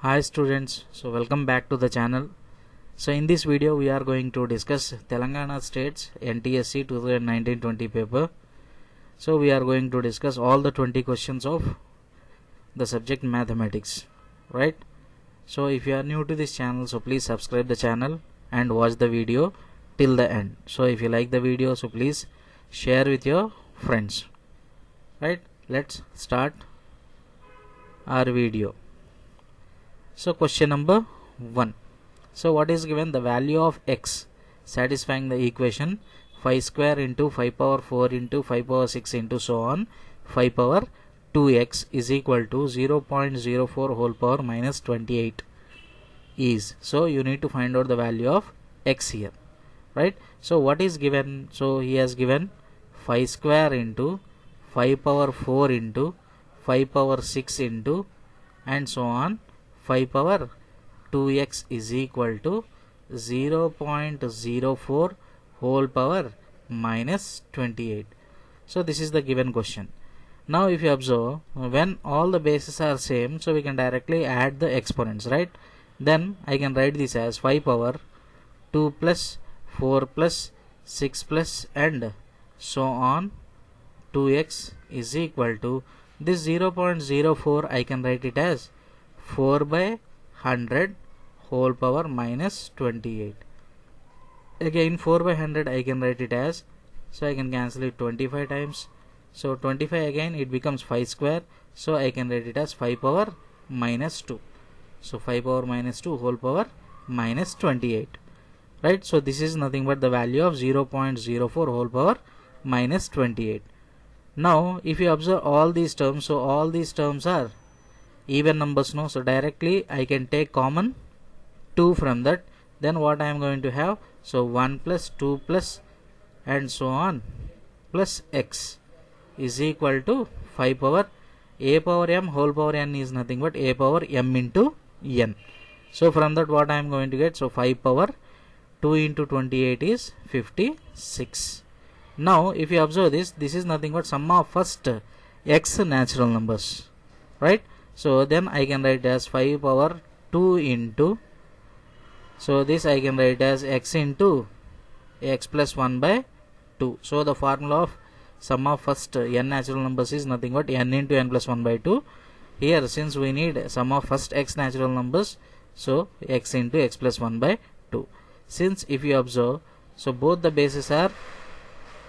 Hi students, so welcome back to the channel. So in this video we are going to discuss Telangana State's NTSE 2019-20 paper. So we are going to discuss all the 20 questions of the subject mathematics, right? So if you are new to this channel, so please subscribe the channel and watch the video till the end. So if you like the video, so please share with your friends, right? Let's start our video. So question number 1. So what is given? The value of x satisfying the equation 5 square into 5 power 4 into 5 power 6 into so on 5 power 2x is equal to 0.04 whole power minus 28 is. So you need to find out the value of x here, right? So what is given? So he has given 5 square into 5 power 4 into 5 power 6 into and so on 5 power 2x is equal to 0.04 whole power minus 28. So this is the given question. Now if you observe, when all the bases are same, so we can directly add the exponents, right? Then I can write this as 5 power 2 plus 4 plus 6 plus and so on 2x is equal to this 0.04 I can write it as 4 by 100 whole power minus 28. Again 4 by 100 I can write it as, so I can cancel it 25 times. So 25 again it becomes 5 square, so I can write it as 5 power minus 2. So 5 power minus 2 whole power minus 28, right? So this is nothing but the value of 0.04 whole power minus 28. Now if you observe all these terms, so all these terms are even numbers, no? So directly I can take common 2 from that. Then what I am going to have? So 1 plus 2 plus and so on plus x is equal to 5 power a power m whole power n is nothing but a power m into n. So from that what I am going to get? So 5 power 2 into 28 is 56. Now if you observe this is nothing but sum of first x natural numbers, right? So then I can write as 5 power 2 into, so this I can write as x into x plus 1 by 2. So the formula of sum of first n natural numbers is nothing but n into n plus 1 by 2. Here since we need sum of first x natural numbers, so x into x plus 1 by 2. Since if you observe, so both the bases are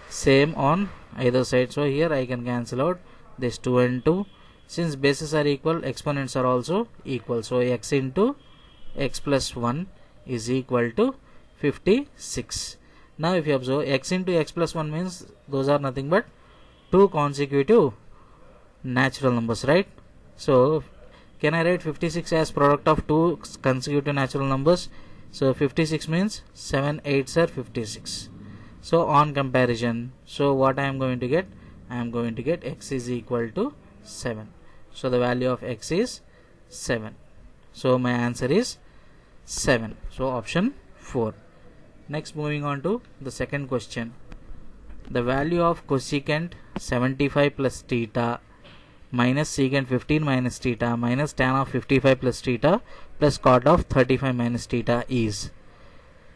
same on either side, so here I can cancel out this 2 and 2. Since bases are equal, exponents are also equal, so x into x plus 1 is equal to 56. Now if you observe, x into x plus 1 means those are nothing but 2 consecutive natural numbers, right? So can I write 56 as product of 2 consecutive natural numbers? So 56 means 7 8s are 56. So on comparison, so what I am going to get? I am going to get x is equal to 7. So the value of x is 7. So my answer is 7. So option 4. Next, moving on to the second question. The value of cosecant 75 plus theta minus secant 15 minus theta minus tan of 55 plus theta plus cot of 35 minus theta is.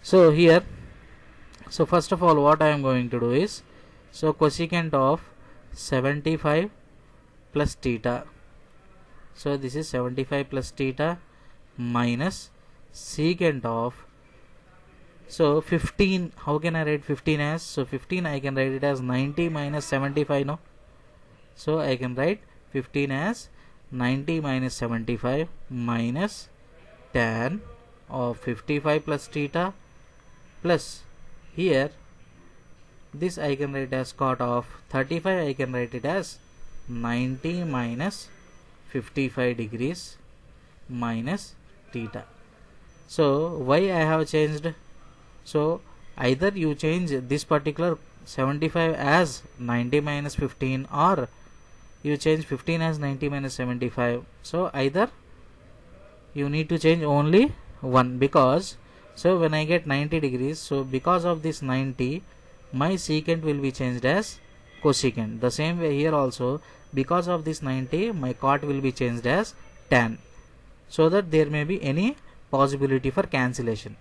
So here, so first of all what I am going to do is, so cosecant of 75 plus theta, so this is 75 plus theta minus secant of, so 15, how can I write 15 as? So 15 I can write it as 90 minus 75, no? So I can write 15 as 90 minus 75 minus tan of 55 plus theta plus here this I can write as cot of 35, I can write it as 90 minus 55 degrees minus theta. So why I have changed? So either you change this particular 75 as 90 minus 15 or you change 15 as 90 minus 75. So either you need to change only one, because so when I get 90 degrees, so because of this 90 my secant will be changed as cosecant. The same way here also, because of this 90 my cot will be changed as tan. so that there may be any possibility for cancellation.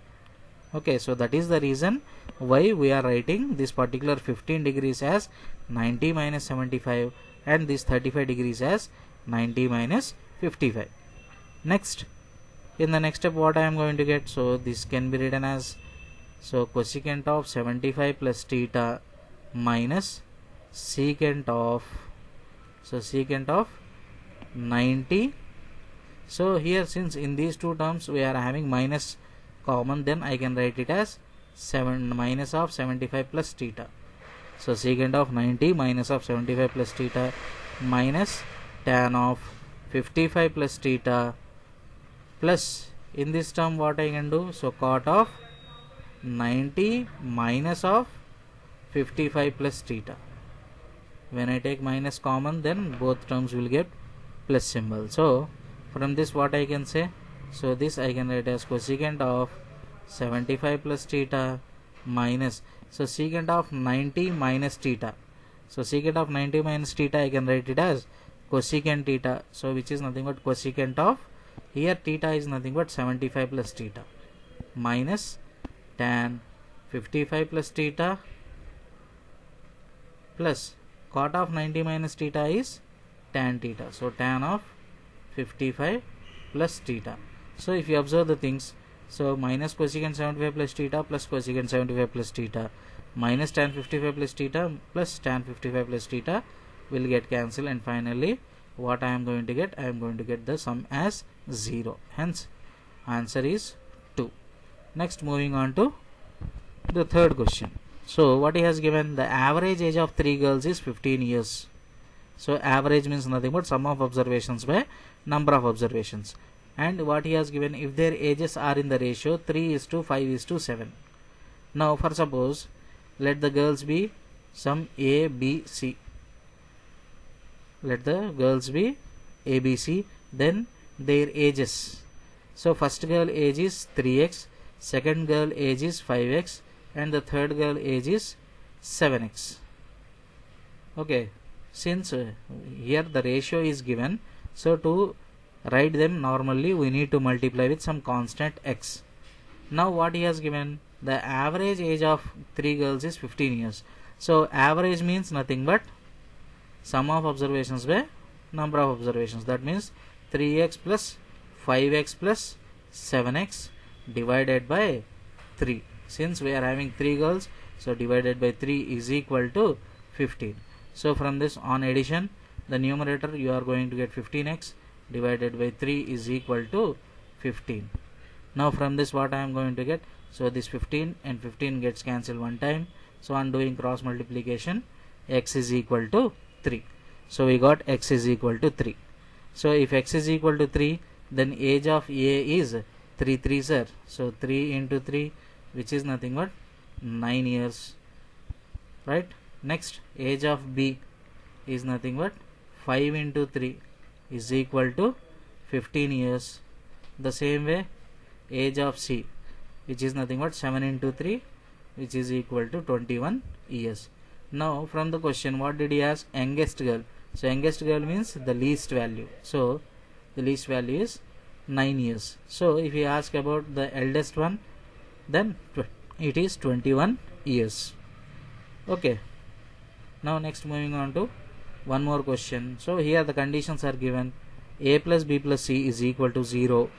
Okay, so that is the reason why we are writing this particular 15 degrees as 90 minus 75 and this 35 degrees as 90 minus 55. Next, in the next step what I am going to get, so this can be written as, so cosecant of 75 plus theta minus secant of, so secant of 90. So here, since in these two terms we are having minus common, then I can write it as minus of 75 plus theta. So secant of 90 minus of 75 plus theta minus tan of 55 plus theta plus, in this term what I can do, so cot of 90 minus of 55 plus theta. When I take minus common, then both terms will get plus symbol. So from this what I can say, so this I can write as cosecant of 75 plus theta minus, so secant of 90 minus theta. So secant of 90 minus theta I can write it as cosecant theta, so which is nothing but cosecant of, here theta is nothing but 75 plus theta minus tan 55 plus theta plus cot of 90 minus theta is tan theta, so tan of 55 plus theta. So if you observe the things, so minus cosecant 75 plus theta plus cosecant 75 plus theta minus tan 55 plus theta plus tan 55 plus theta will get cancelled, and finally what I am going to get, I am going to get the sum as 0. Hence answer is 2. Next, moving on to the third question. So what he has given, the average age of 3 girls is 15 years. So average means nothing but sum of observations by number of observations. And what he has given, if their ages are in the ratio 3:5:7. Now for suppose, let the girls be some A, B, C. Let the girls be A, B, C. Then their ages. So first girl age is 3x, second girl age is 5x, and the third girl age is 7x. Okay, since here the ratio is given, so to write them normally we need to multiply with some constant x. Now what he has given, the average age of 3 girls is 15 years. So average means nothing but sum of observations by number of observations. That means 3x plus 5x plus 7x divided by 3. Since we are having 3 girls, so divided by 3 is equal to 15. So from this, on addition, the numerator you are going to get 15x divided by 3 is equal to 15. Now from this what I am going to get, so this 15 and 15 gets cancelled one time. So on doing cross multiplication, x is equal to 3. So we got x is equal to 3. So if x is equal to 3, then age of A is 3 3s are, so 3 into 3, which is nothing but 9 years, right? Next, age of B is nothing but 5 into 3 is equal to 15 years. The same way, age of C, which is nothing but 7 into 3, which is equal to 21 years. Now from the question, what did he ask? Youngest girl. So youngest girl means the least value. So the least value is 9 years. So if you ask about the eldest one, then it is 21 years. Okay. Now next, moving on to one more question. So here the conditions are given. A plus B plus C is equal to 0.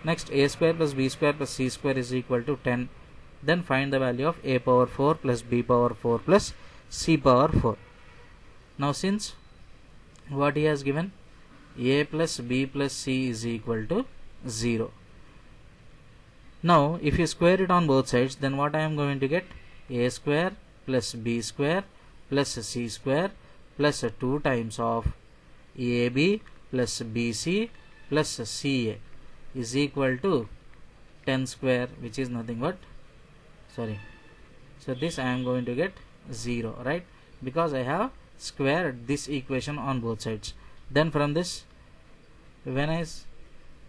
Next, A square plus B square plus C square is equal to 10. Then find the value of A power 4 plus B power 4 plus C power 4. Now since what he has given, A plus B plus C is equal to 0. Now if you square it on both sides, then what I am going to get? A square plus B square plus C square plus 2 times of AB plus BC plus CA is equal to 10 square, which is nothing but, sorry, so this I am going to get 0, right? Because I have squared this equation on both sides. Then from this, when I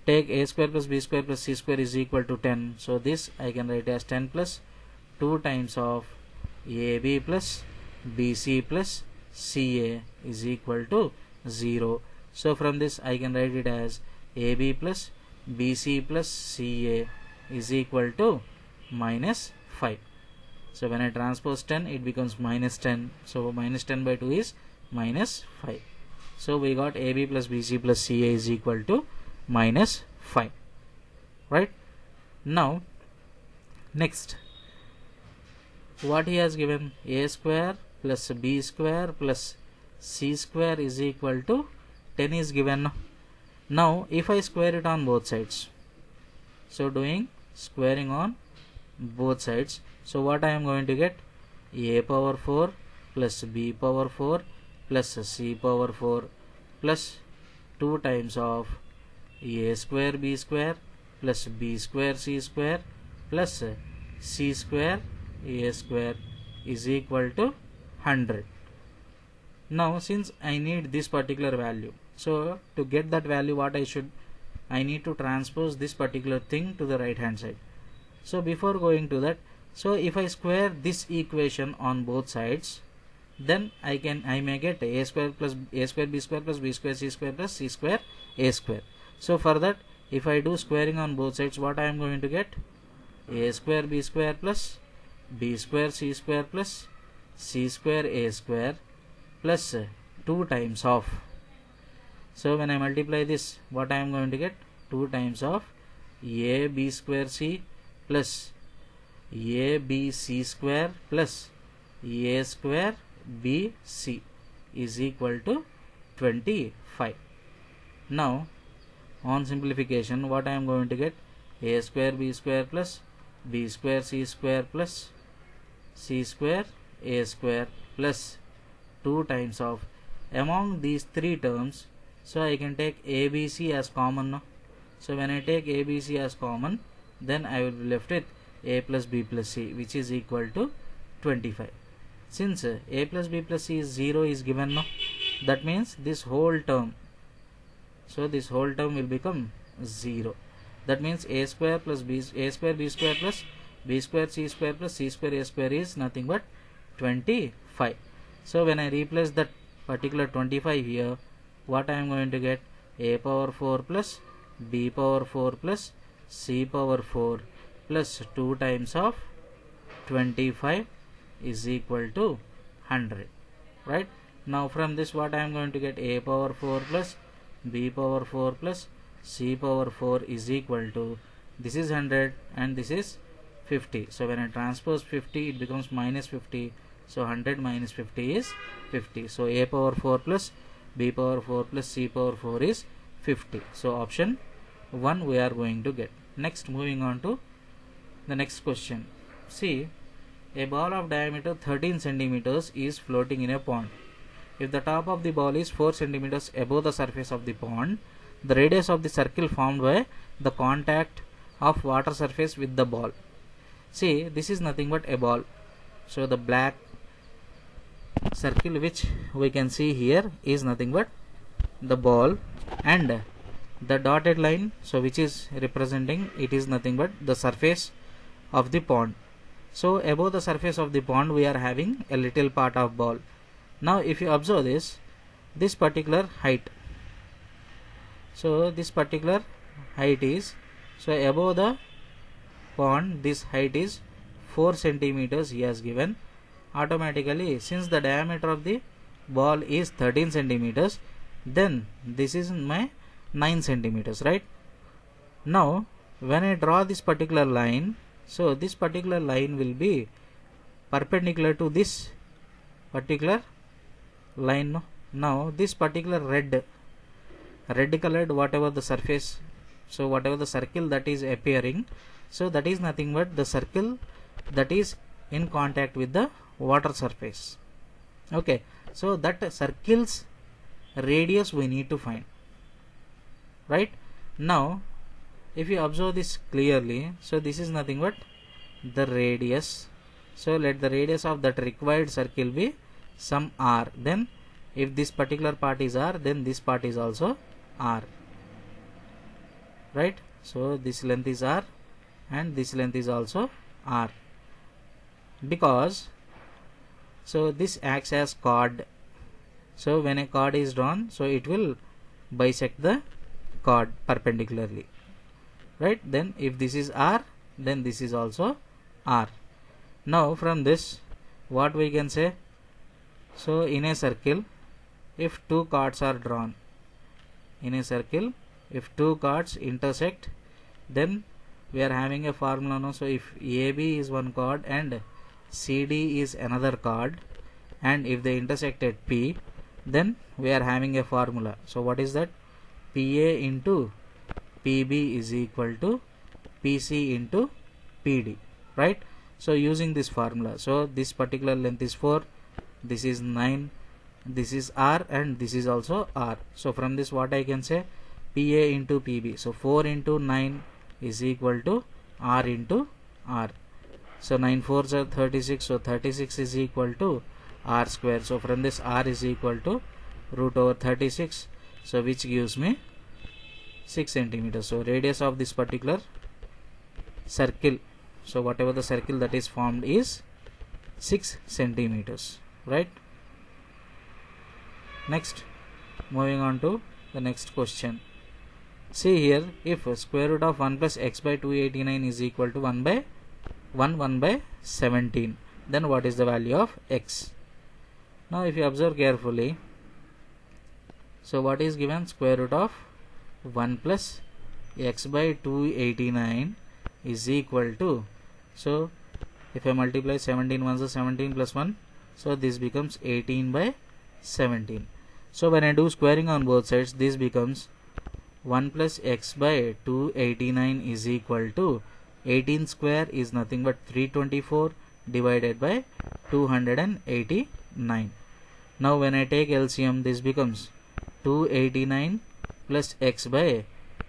take A square plus B square plus C square is equal to 10, so this I can write as 10 plus 2 times of AB plus BC plus CA is equal to 0. So from this I can write it as AB plus BC plus CA is equal to minus 5. So when I transpose 10, it becomes minus 10. So minus 10 by 2 is minus 5. So we got AB plus BC plus CA is equal to minus 5. Right? Now, next, what he has given, A square plus B square plus C square is equal to 10 is given. Now if I square it on both sides, so doing squaring on both sides, so what I am going to get, A power 4 plus B power 4 plus C power 4 plus 2 times of A square B square plus B square C square plus C square A square is equal to 100. Now since I need this particular value, so to get that value, what I need to transpose this particular thing to the right hand side. So before going to that, so if I square this equation on both sides, then I may get A square plus A square B square plus B square C square plus C square A square. So for that, if I do squaring on both sides, what I am going to get, A square B square plus B square C square plus C square A square plus 2 times of, so when I multiply this, what I am going to get, 2 times of A B square C plus A B C square plus A square B C is equal to 25. Now on simplification, what I am going to get, A square B square plus B square C square plus C square A square plus 2 times of, among these 3 terms, so I can take ABC as common. No? So when I take ABC as common, then I will be left with A plus B plus C, which is equal to 25. Since A plus B plus C is 0 is given, no? That means this whole term, so this whole term will become 0. That means A square plus A square B square plus B square C square plus C square A square is nothing but 25. So when I replace that particular 25 here, what I am going to get, A power 4 plus B power 4 plus C power 4 plus 2 times of 25 is equal to 100. Right? Now from this, what I am going to get, A power 4 plus B power 4 plus C power 4 is equal to, this is 100 and this is 50. So when I transpose 50, it becomes minus 50. So 100 minus 50 is 50. So A power 4 plus B power 4 plus C power 4 is 50. So option 1 we are going to get. Next, moving on to the next question. See, a ball of diameter 13 centimeters is floating in a pond. If the top of the ball is 4 centimeters above the surface of the pond, the radius of the circle formed by the contact of water surface with the ball. See, this is nothing but a ball. So the black circle which we can see here is nothing but the ball, and the dotted line, so which is representing, it is nothing but the surface of the pond. So above the surface of the pond we are having a little part of ball. Now if you observe this particular height, so this particular height is, so above the pond this height is 4 centimeters he has given. Automatically, since the diameter of the ball is 13 centimeters, then this is my 9 centimeters, right? Now when I draw this particular line, so this particular line will be perpendicular to this particular line. No? Now this particular red colored whatever the surface, so whatever the circle that is appearing, so that is nothing but the circle that is in contact with the water surface. Okay, so that circle's radius we need to find. Right? Now if you observe this clearly, so this is nothing but the radius. So let the radius of that required circle be some r. Then if this particular part is r, then this part is also r. Right? So this length is r and this length is also r, because so this acts as chord. So when a chord is drawn, so it will bisect the chord perpendicularly. right? Then if this is R, then this is also R. Now from this what we can say, so in a circle if two chords are drawn, in a circle if two chords intersect, then we are having a formula now. So if AB is one chord and CD is another chord, and if they intersect at P, then we are having a formula. So what is that? PA into PB is equal to PC into PD, right? So using this formula, so this particular length is 4, this is 9, this is R, and this is also R. So from this what I can say, PA into PB, so 4 into 9 is equal to R into R. So 9 4s are 36, so 36 is equal to R square. So from this R is equal to root over 36, so which gives me 6 centimeters. So radius of this particular circle, so whatever the circle that is formed is 6 centimeters, right? Next, moving on to the next question. See here, if square root of 1 plus x by 289 is equal to 1 by 17, then what is the value of x? Now if you observe carefully, so what is given? Square root of 1 plus x by 289 is equal to, so if I multiply 17 ones are 17 plus 1, so this becomes 18 by 17. So when I do squaring on both sides, this becomes 1 plus x by 289 is equal to 18 square is nothing but 324 divided by 289. Now when I take LCM, this becomes 289 plus x by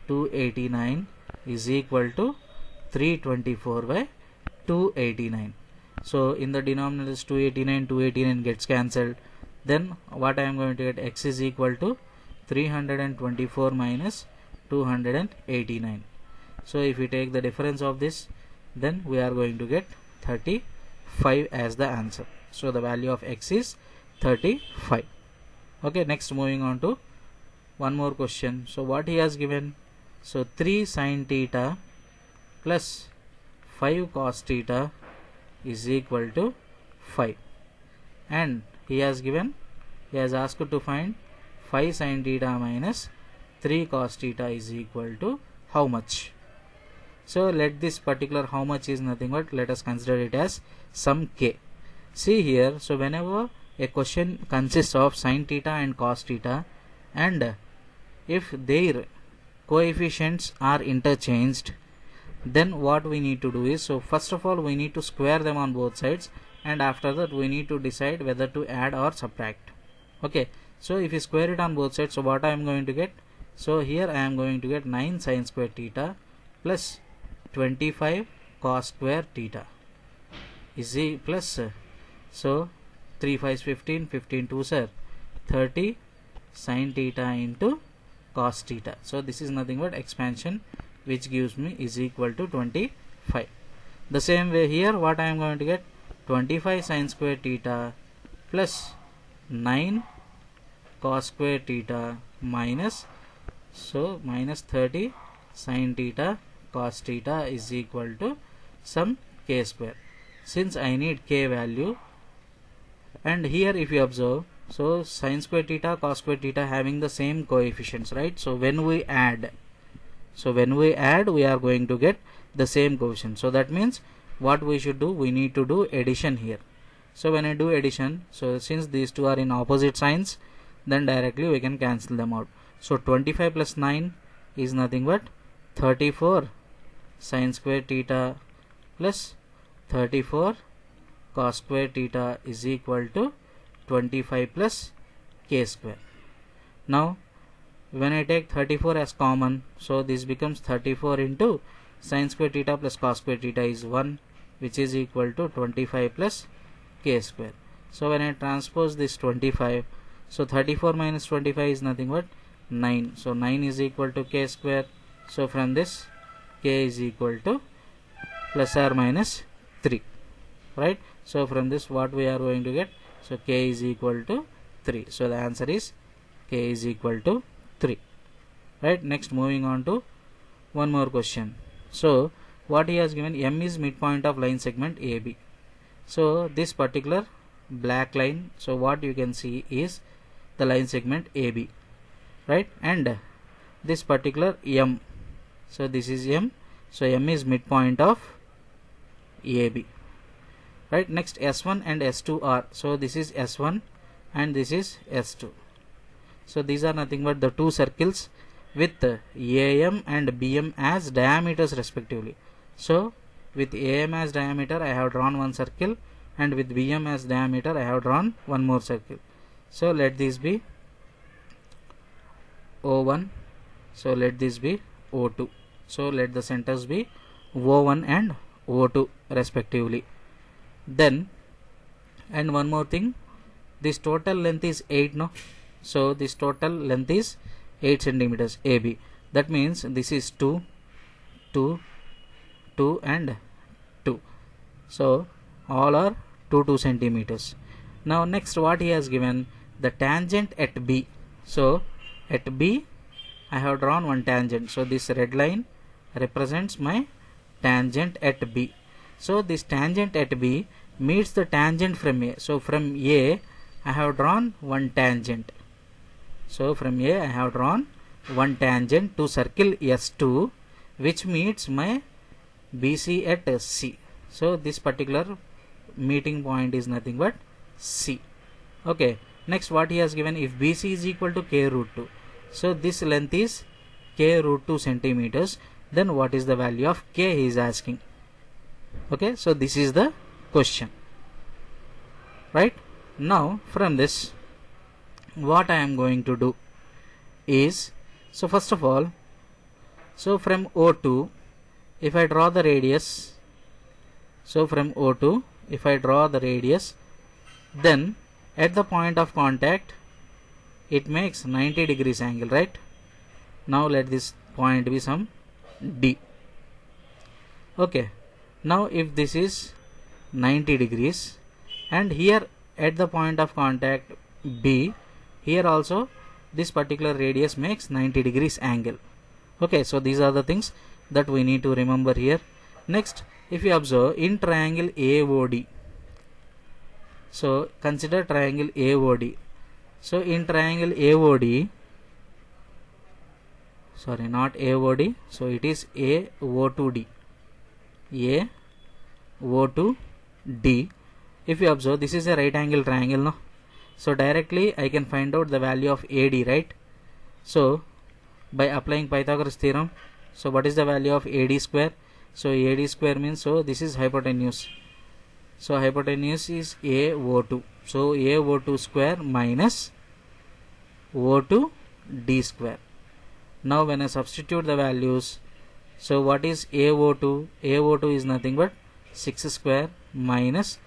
289 is equal to 324 by 289. So in the denominator is 289 gets cancelled. Then what I am going to get, x is equal to 324 minus 289. So if we take the difference of this, then we are going to get 35 as the answer. So the value of x is 35. Okay, next moving on to one more question. So what he has given, so 3 sin theta plus 5 cos theta is equal to 5, and he has asked to find 5 sin theta minus 3 cos theta is equal to how much. So let this particular how much is nothing but, let us consider it as some k. See here, so whenever a question consists of sin theta and cos theta, and if their coefficients are interchanged, then what we need to do is, so first of all we need to square them on both sides, and after that we need to decide whether to add or subtract. Okay, so if you square it on both sides, so what I am going to get, so here I am going to get 9 sin square theta plus 25 cos square theta is plus, so 3 5 is 15, 15 2s are 30 sin theta into cos theta. So this is nothing but expansion, which gives me is equal to 25. The same way here, what I am going to get, 25 sin square theta plus 9 cos square theta minus, so minus 30 sin theta cos theta is equal to some k square. Since I need k value, and here if you observe, so sin square theta cos square theta having the same coefficients, right? So when we add, we are going to get the same coefficient. So that means what we should do, we need to do addition here. So when I do addition, so since these two are in opposite signs, then directly we can cancel them out. So 25 plus 9 is nothing but 34 sin square theta plus 34 cos square theta is equal to 25 plus k square. Now when I take 34 as common, so this becomes 34 into sin square theta plus cos square theta is 1, which is equal to 25 plus k square. So when I transpose this 25, so 34 minus 25 is nothing but 9. So 9 is equal to k square. So from this k is equal to plus or minus 3, right? So from this what we are going to get, so k is equal to 3. So the answer is k is equal to 3, right? Next moving on to one more question. So what he has given, M is midpoint of line segment AB. So this particular black line, so what you can see is the line segment AB, right? And this particular M, so this is M, so M is midpoint of AB, right? Next S1 and S2 are, so this is S1 and this is S2. So these are nothing but the two circles with AM and BM as diameters respectively. So with AM as diameter I have drawn one circle, and with BM as diameter I have drawn one more circle. So let this be O1, so let this be O2, so let the centers be O1 and O2 respectively. Then, and one more thing, this total length is 8, no? So this total length is 8 centimeters AB. That means this is 2, 2, 2 and 2. So all are 2 centimeters. Now next what he has given, the tangent at B. So at B I have drawn one tangent. So this red line represents my tangent at B. So this tangent at B meets the tangent from A. So from A I have drawn one tangent. So from A I have drawn one tangent to circle S2, which meets my BC at C. So this particular meeting point is nothing but C. Okay. Next what he has given, if BC is equal to K root 2. So this length is K root 2 centimeters. Then what is the value of K he is asking. Okay. So this is the question. Right. Now from this, what I am going to do is, so first of all, so from O2 if I draw the radius, so from O2 if I draw the radius, then at the point of contact it makes 90 degrees angle, right? Now let this point be some D. Okay. Now if this is 90 degrees and here at the point of contact B, here also this particular radius makes 90 degrees angle. Okay, so these are the things that we need to remember here. Next, if you observe in triangle AOD, so consider triangle AOD. So in triangle AOD, sorry, not AOD, so it is AO2D. AO2D. If you observe, this is a right angle triangle, no? So directly I can find out the value of AD, right? So by applying Pythagoras theorem, so what is the value of AD square? So AD square means, so this is hypotenuse. So hypotenuse is AO2. So AO2 square minus O2D square. Now when I substitute the values, so what is AO2? AO2 is nothing but 6 square minus,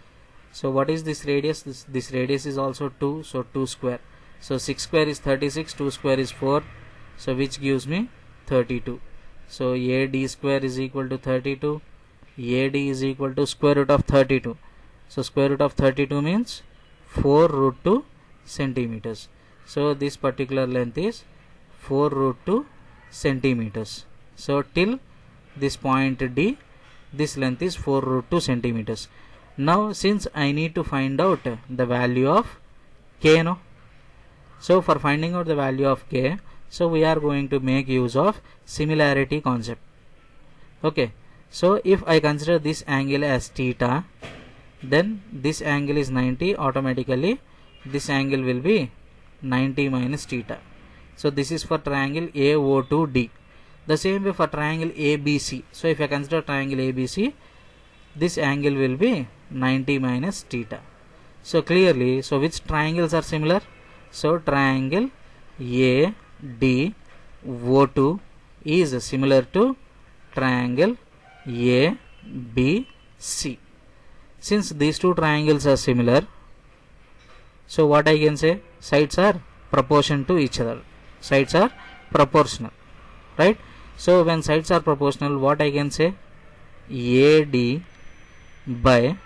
so what is this radius? This radius is also 2, so 2 square. So 6 square is 36, 2 square is 4, so which gives me 32. So AD square is equal to 32. AD is equal to square root of 32. So square root of 32 means 4 root 2 centimeters. So this particular length is 4 root 2 centimeters. So till this point D, this length is 4 root 2 centimeters. Now since I need to find out the value of K, no? So for finding out the value of K, so we are going to make use of similarity concept. Okay. So if I consider this angle as theta, then this angle is 90, automatically this angle will be 90 minus theta. So this is for triangle AO2D. The same way for triangle ABC. So if I consider triangle ABC, this angle will be 90 minus theta. So clearly, so which triangles are similar? So triangle ADO2 is similar to triangle ABC. Since these two triangles are similar, so what I can say, sides are proportional to each other. Sides are proportional, right? So when sides are proportional, what I can say, AD by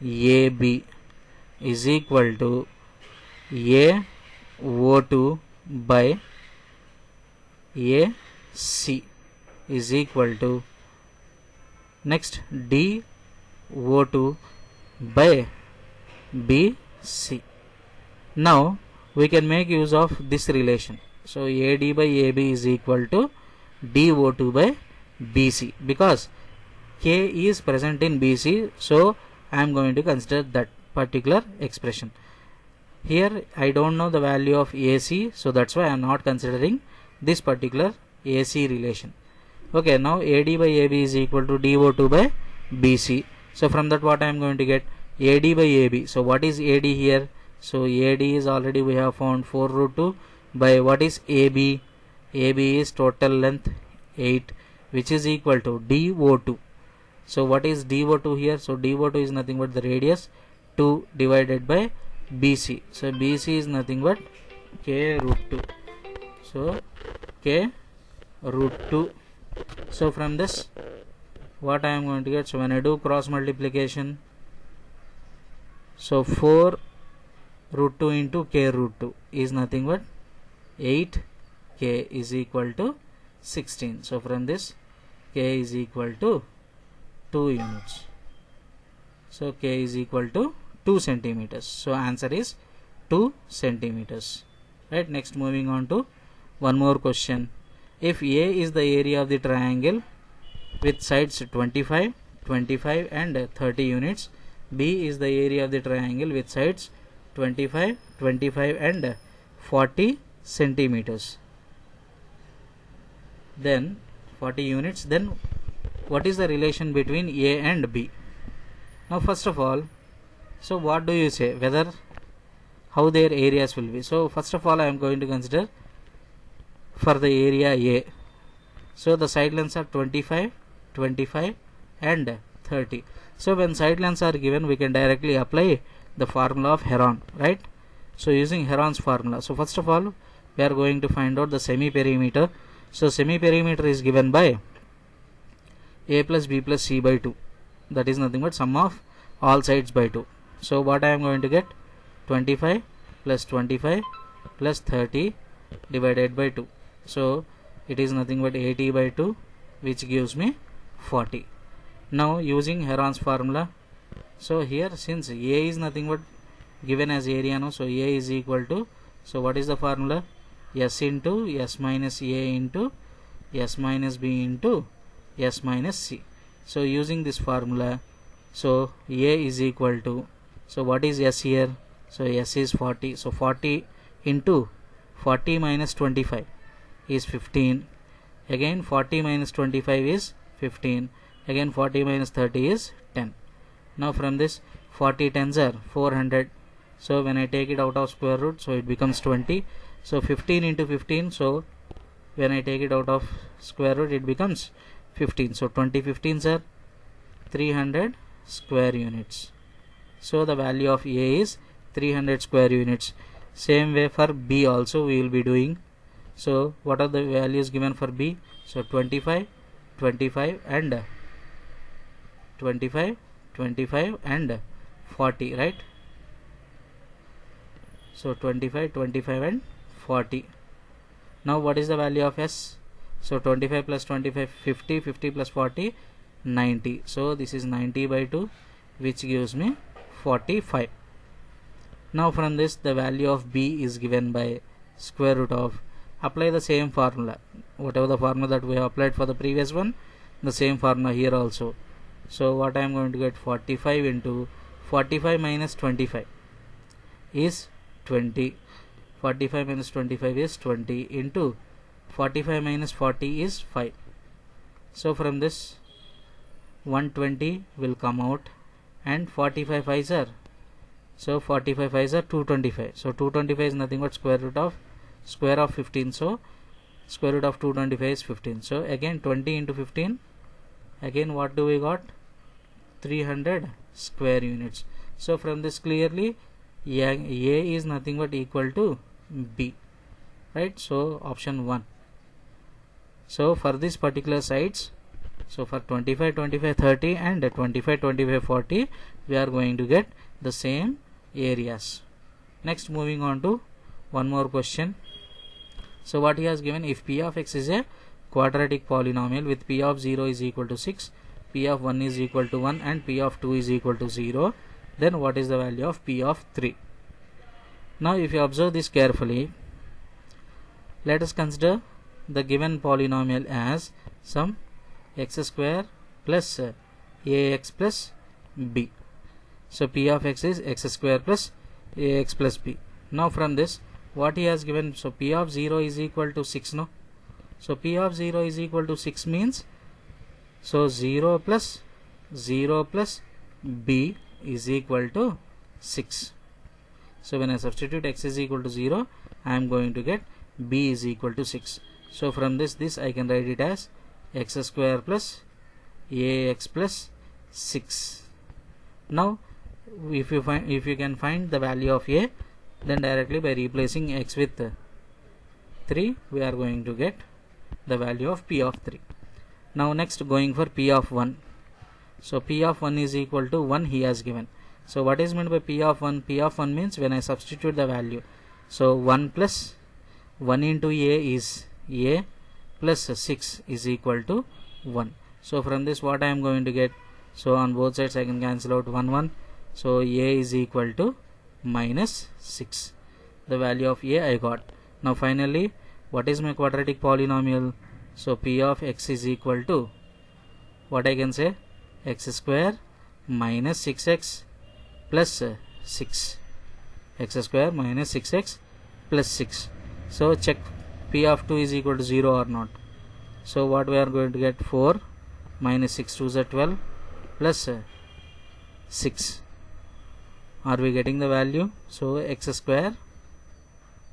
AB is equal to AO2 by AC. is equal to next DO2 by BC. Now we can make use of this relation. So AD by AB is equal to DO2 by BC, because K is present in BC, so I am going to consider that particular expression. Here I don't know the value of AC, so that's why I am not considering this particular AC relation. Okay, now AD by AB is equal to DO2 by BC. So from that what I am going to get? AD by AB. So what is AD here? So AD is already we have found 4 root 2 by what is AB? AB is total length 8, which is equal to DO2. So what is DO2 here? So DO2 is nothing but the radius 2 divided by BC. So BC is nothing but K root 2. So K root 2. So from this what I am going to get? So when I do cross multiplication, so 4 root 2 into K root 2 is nothing but 8. K is equal to 16. So from this K is equal to 2 units. So K is equal to 2 centimeters. So answer is 2 centimeters. Right. Next, moving on to one more question. If A is the area of the triangle with sides 25, 25 and 30 units, B is the area of the triangle with sides 25, 25 and 40 centimeters. Then 40 units. Then what is the relation between A and B? Now first of all, so what do you say, whether how their areas will be? So first of all I am going to consider for the area A. So the side lengths are 25, 25 and 30. So when side lengths are given, we can directly apply the formula of Heron, right? So using Heron's formula, so first of all we are going to find out the semi perimeter. So semi perimeter is given by A plus B plus C by 2, that is nothing but sum of all sides by 2. So what I am going to get? 25 plus 25 plus 30 divided by 2. So it is nothing but 80 by 2, which gives me 40. Now using Heron's formula, so here since A is nothing but given as area, no, so A is equal to, so what is the formula? S into S minus A into S minus B into S minus C. So using this formula, so A is equal to, so what is S here? So S is 40. So 40 into 40 minus 25 is 15. Again 40 minus 25 is 15. Again 40 minus 30 is 10. Now from this 40 tens are 400. So when I take it out of square root, so it becomes 20. So 15 into 15. So when I take it out of square root, it becomes 15. So 20 15s are 300 square units. So the value of A is 300 square units. Same way for B also we will be doing. So what are the values given for B? So 25, 25 and 25, 25 and 40, right? So 25, 25 and 40. Now what is the value of S? So 25 plus 25, 50, 50 plus 40, 90. So this is 90 by 2, which gives me 45. Now from this the value of B is given by square root of, apply the same formula, whatever the formula that we have applied for the previous one, the same formula here also. So what I am going to get? 45 into 45 minus 25 is 20. 45 minus 25 is 20 into 45 minus 40 is 5. So from this 120 will come out, and 45 5s are, so 45 5s are 225. So 225 is nothing but square of 15. So square root of 225 is 15. So again 20 into 15, again what do we got? 300 square units. So from this clearly A is nothing but equal to B, right? So option 1. So for this particular sides, so for 25 25 30 and 25 25 40, we are going to get the same areas. Next, moving on to one more question. So what he has given, if P of X is a quadratic polynomial with p of 0 is equal to 6, p of 1 is equal to 1 and p of 2 is equal to 0, then what is the value of p of 3? Now if you observe this carefully, let us consider the given polynomial as some x square plus ax plus b. So p of x is x square plus ax plus b. Now from this, what he has given, so p of 0 is equal to 6, no? So p of 0 is equal to 6 means, so 0 plus b is equal to 6. So when I substitute x is equal to 0, I am going to get b is equal to 6. So from this I can write it as x square plus ax plus 6. Now if you can find the value of a, then directly by replacing x with 3, we are going to get the value of p of 3. Now next, going for p of 1. So p of 1 is equal to 1 he has given. So what is meant by p of 1? P of 1 means when I substitute the value, so 1 plus 1 into a is a plus 6 is equal to 1. So from this, what I am going to get, so on both sides I can cancel out 1. So a is equal to minus 6. The value of a I got. Now finally, what is my quadratic polynomial? So p of x is equal to, what I can say, x square minus 6x plus 6. X square minus 6x plus 6. So check p of 2 is equal to 0 or not. So what we are going to get, 4 minus 6 2 is 12 plus 6. Are we getting the value? So x square,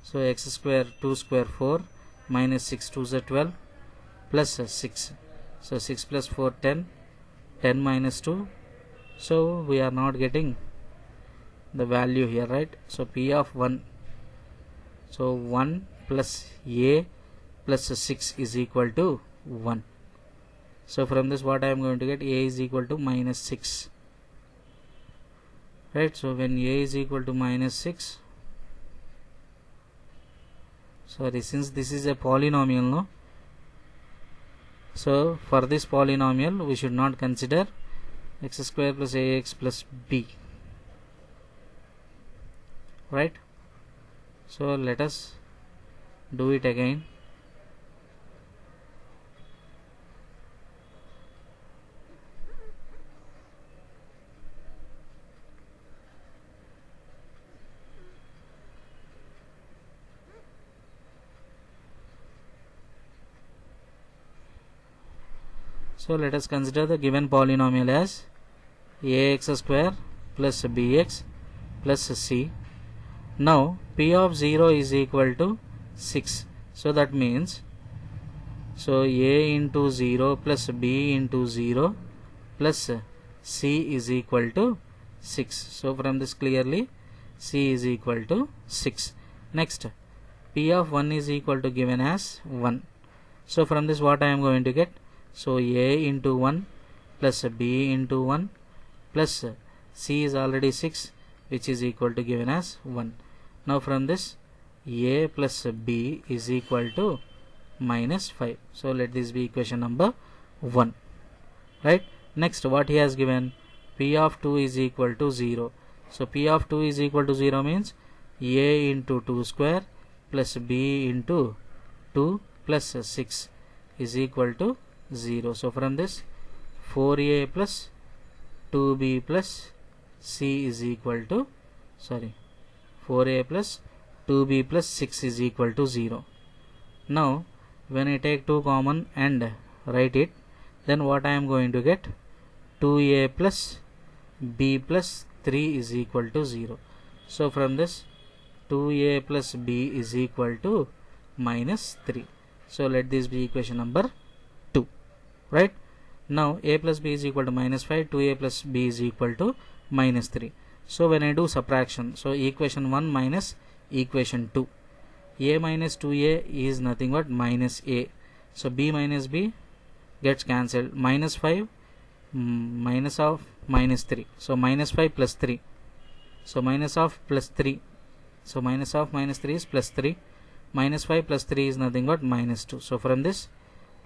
so x square 2 square 4 minus 6 2 is 12 plus 6. So 6 plus 4 10, 10 minus 2. So we are not getting the value here, right? So p of 1, so 1 plus a plus 6 is equal to 1. So from this, what I am going to get, a is equal to minus 6, right? So when a is equal to minus 6, sorry, since this is a polynomial, no? So for this polynomial, we should not consider x square plus ax plus b, right? So let us do it again. So let us consider the given polynomial as ax square plus bx plus c. Now p of 0 is equal to 6. So that means, so a into 0 plus b into 0 plus c is equal to 6. So from this, clearly c is equal to 6. Next, p of 1 is equal to given as 1. So from this, what I am going to get, so a into 1 plus b into 1 plus c is already 6, which is equal to given as 1. Now from this, a plus b is equal to minus 5. So let this be equation number 1, right? Next, what he has given, p of 2 is equal to 0. So p of 2 is equal to 0 means a into 2 square plus b into 2 plus 6 is equal to 0. So from this, 4a plus 2b plus c is equal to, sorry, 4a plus 2b plus 6 is equal to 0. Now when I take 2 common and write it, then what I am going to get, 2a plus b plus 3 is equal to 0. So from this, 2a plus b is equal to minus 3. So let this be equation number 2, right? Now a plus b is equal to minus 5, 2a plus b is equal to minus 3. So when I do subtraction, so equation 1 minus equation 2, a minus 2a is nothing but minus a. So b minus b gets cancelled, minus 5 minus of minus 3, so minus 5 plus 3, so minus of plus 3, so minus of minus 3 is plus 3, minus 5 plus 3 is nothing but minus 2. So from this,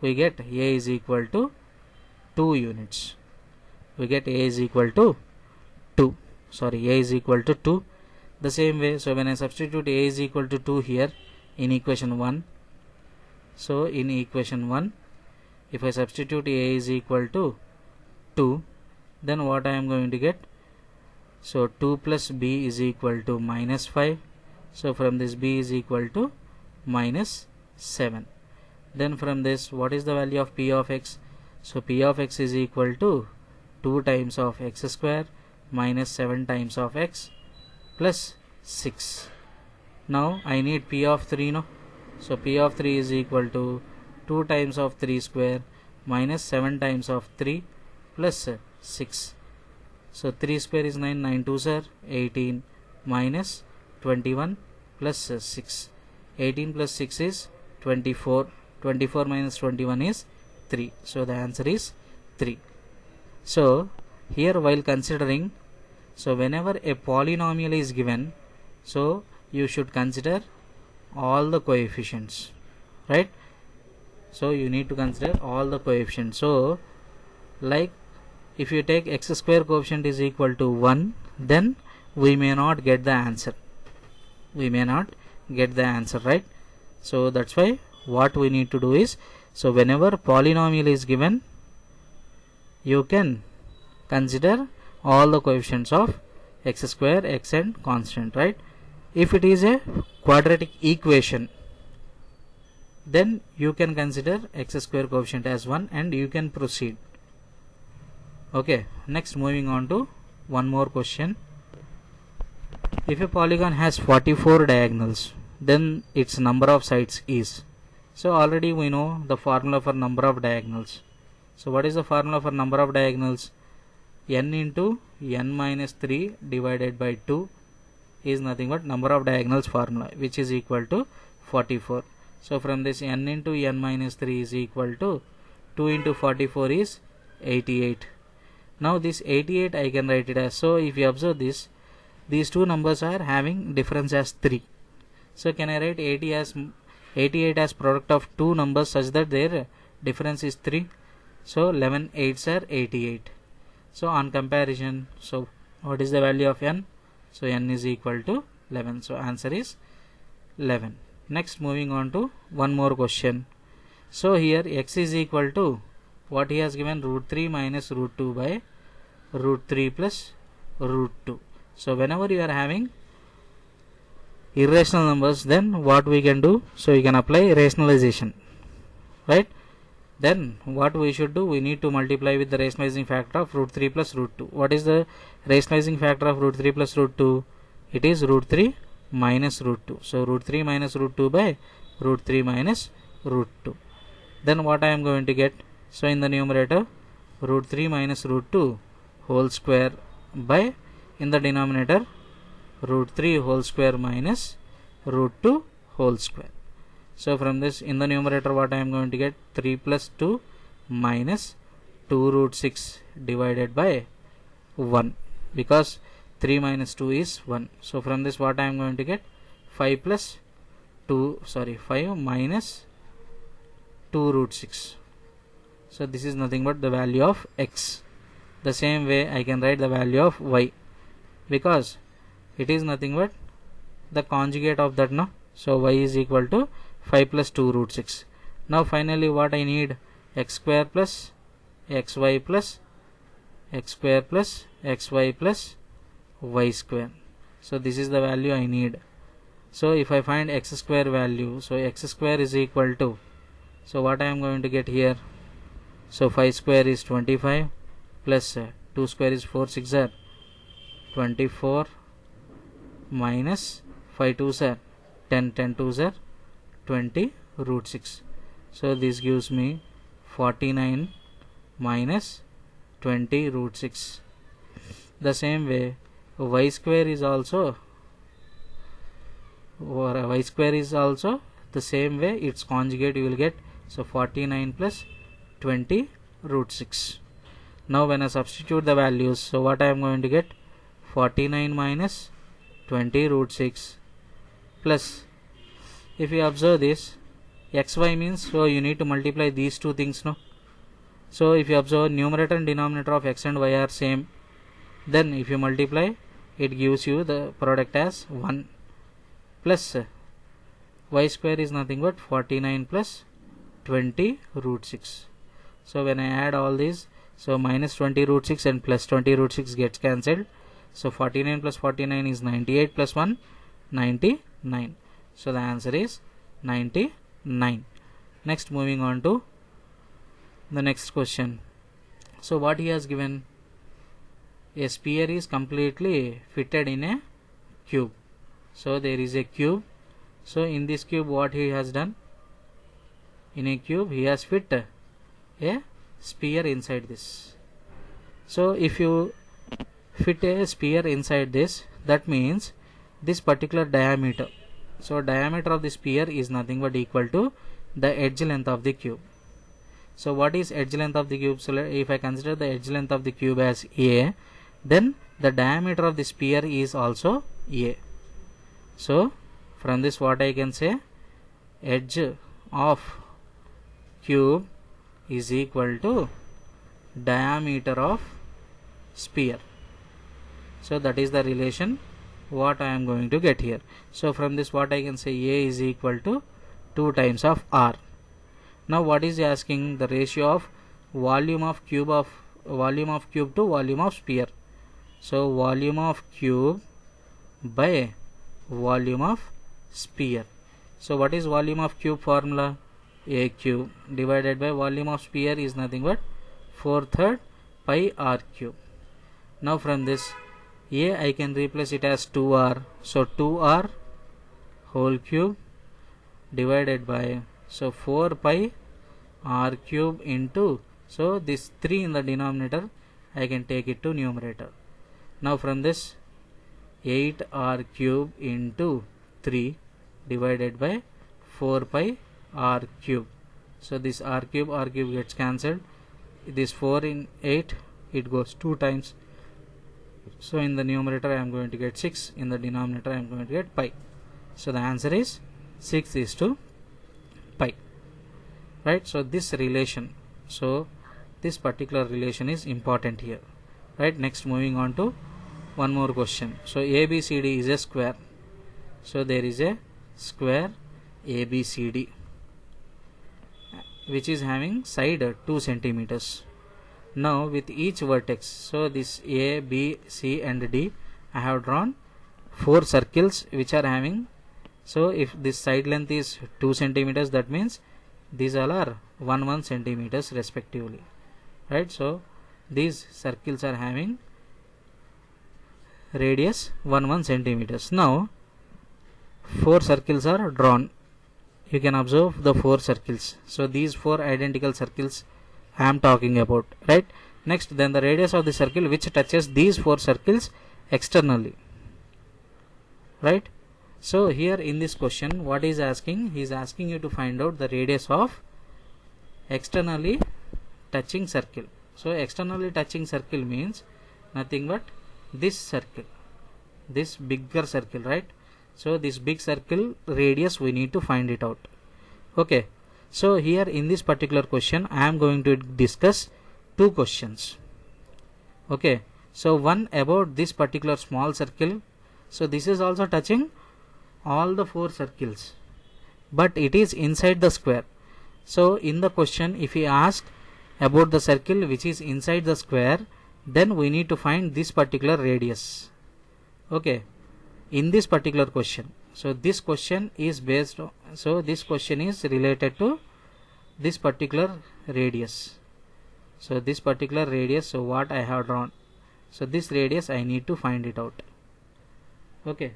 we get A is equal to 2 units. We get A is equal to 2. Sorry, A is equal to 2. The same way, so when I substitute A is equal to 2 here in equation 1, so in equation 1, if I substitute A is equal to 2, then what I am going to get? So 2 plus B is equal to minus 5. So from this B is equal to minus 7. Then from this, what is the value of P of X? So P of X is equal to 2 times of X square minus 7 times of X plus 6. Now I need P of 3, no? So P of 3 is equal to 2 times of 3 square minus 7 times of 3 plus 6. So 3 square is 9, 9 2s are 18 minus 21 plus 6. 18 plus 6 is 24. 24 minus 21 is 3. So the answer is 3. So here while considering, so whenever a polynomial is given, so you should consider all the coefficients, right? So you need to consider all the coefficients. So like if you take x square coefficient is equal to 1, then we may not get the answer. We may not get the answer, right? So that's why what we need to do is, so whenever polynomial is given, you can consider all the coefficients of x square, x and constant, right? If it is a quadratic equation, then you can consider x square coefficient as 1 and you can proceed. Okay, next moving on to one more question. If a polygon has 44 diagonals, then its number of sides is. So already we know the formula for number of diagonals. So what is the formula for number of diagonals? N into n minus 3 divided by 2 is nothing but number of diagonals formula, which is equal to 44. So from this, n into n minus 3 is equal to 2 into 44 is 88. Now this 88 I can write it as, so if you observe this, these two numbers are having difference as 3. So can I write 88 as product of two numbers such that their difference is 3? So 11 8s are 88. So on comparison, so what is the value of n? So n is equal to 11. So answer is 11. Next moving on to one more question. So here x is equal to what he has given, root 3 minus root 2 by root 3 plus root 2. So whenever you are having irrational numbers, then what we can do? So you can apply rationalization, right? Then what we should do? We need to multiply with the rationalizing factor of root 3 plus root 2. What is the rationalizing factor of root 3 plus root 2? It is root 3 minus root 2. So root 3 minus root 2 by root 3 minus root 2. Then what I am going to get? So in the numerator, root 3 minus root 2 whole square by, in the denominator, root 3 whole square minus root 2 whole square. So from this, in the numerator, what I am going to get? 3 plus 2 minus 2 root 6 divided by 1, because 3 minus 2 is 1. So from this, what I am going to get? 5 plus 2, sorry, 5 minus 2 root 6. So this is nothing but the value of x. The same way I can write the value of y, because it is nothing but the conjugate of that, no? So y is equal to 5 plus 2 root 6. Now finally what I need? X square plus xy plus x square plus xy plus y square. So this is the value I need. So if I find x square value, so x square is equal to, so what I am going to get here? So 5 square is 25 plus 2 square is 4 6 are 24 minus 5 2s are 10 10 2s are 20 root 6. So this gives me 49 minus 20 root 6. The same way y square is also, or y square is also the same way, its conjugate you will get. So 49 plus 20 root 6. Now when I substitute the values, so what I am going to get? 49 minus 20 root 6 plus, if you observe this, xy means, so you need to multiply these two things, no? So if you observe, numerator and denominator of x and y are same, then if you multiply, it gives you the product as 1 plus y square is nothing but 49 plus 20 root 6. So when I add all these, so minus 20 root 6 and plus 20 root 6 gets cancelled. So 49 plus 49 is 98 plus 1, 99. So the answer is 99. Next, moving on to the next question. So what he has given, a sphere is completely fitted in a cube. So there is a cube. So in this cube, what he has done, in a cube he has fit a sphere inside this. So if you fit a sphere inside this, that means this particular diameter, so diameter of the sphere is nothing but equal to the edge length of the cube. So what is edge length of the cube? So if I consider the edge length of the cube as a, then the diameter of the sphere is also a. So from this, what I can say, edge of cube is equal to diameter of sphere. So that is the relation what I am going to get here. So from this, what I can say, a is equal to 2 times of r. Now what is asking? The ratio of volume of cube to volume of sphere. So volume of cube by volume of sphere. So what is volume of cube formula? A cube divided by volume of sphere is nothing but 4/3 pi r cube. Now from this, a I can replace it as 2r. So 2r whole cube divided by, so 4 pi r cube into, so this 3 in the denominator I can take it to numerator. Now from this, 8r cube into 3 divided by 4 pi r cube. So this r cube gets cancelled. This 4 in 8, it goes 2 times. So in the numerator I am going to get 6, in the denominator I am going to get pi. So the answer is 6 is to pi, right? So this relation, so this particular relation is important here, right? Next, moving on to one more question. So ABCD is a square. So there is a square ABCD which is having side 2 centimeters. Now with each vertex, so this A, B, C and D, I have drawn 4 circles which are having, so if this side length is 2 centimeters, that means these all are 1 centimeters respectively, right? So these circles are having radius 1 centimeters. Now 4 circles are drawn. You can observe the 4 circles. So these 4 identical circles I am talking about, right? Next, then the radius of the circle which touches these 4 circles externally, right? So here in this question, what is asking? He is asking you to find out the radius of externally touching circle. So externally touching circle means nothing but this circle, this bigger circle, right? So this big circle radius we need to find it out. Okay, so here in this particular question I am going to discuss 2 questions. Okay, so one about this particular small circle. So this is also touching all the 4 circles, but it is inside the square. So in the question, if he ask about the circle which is inside the square, then we need to find this particular radius. Okay, in this particular question, so this question is based on, so this question is related to this particular radius. So this particular radius, so what I have drawn, so this radius I need to find it out. Okay,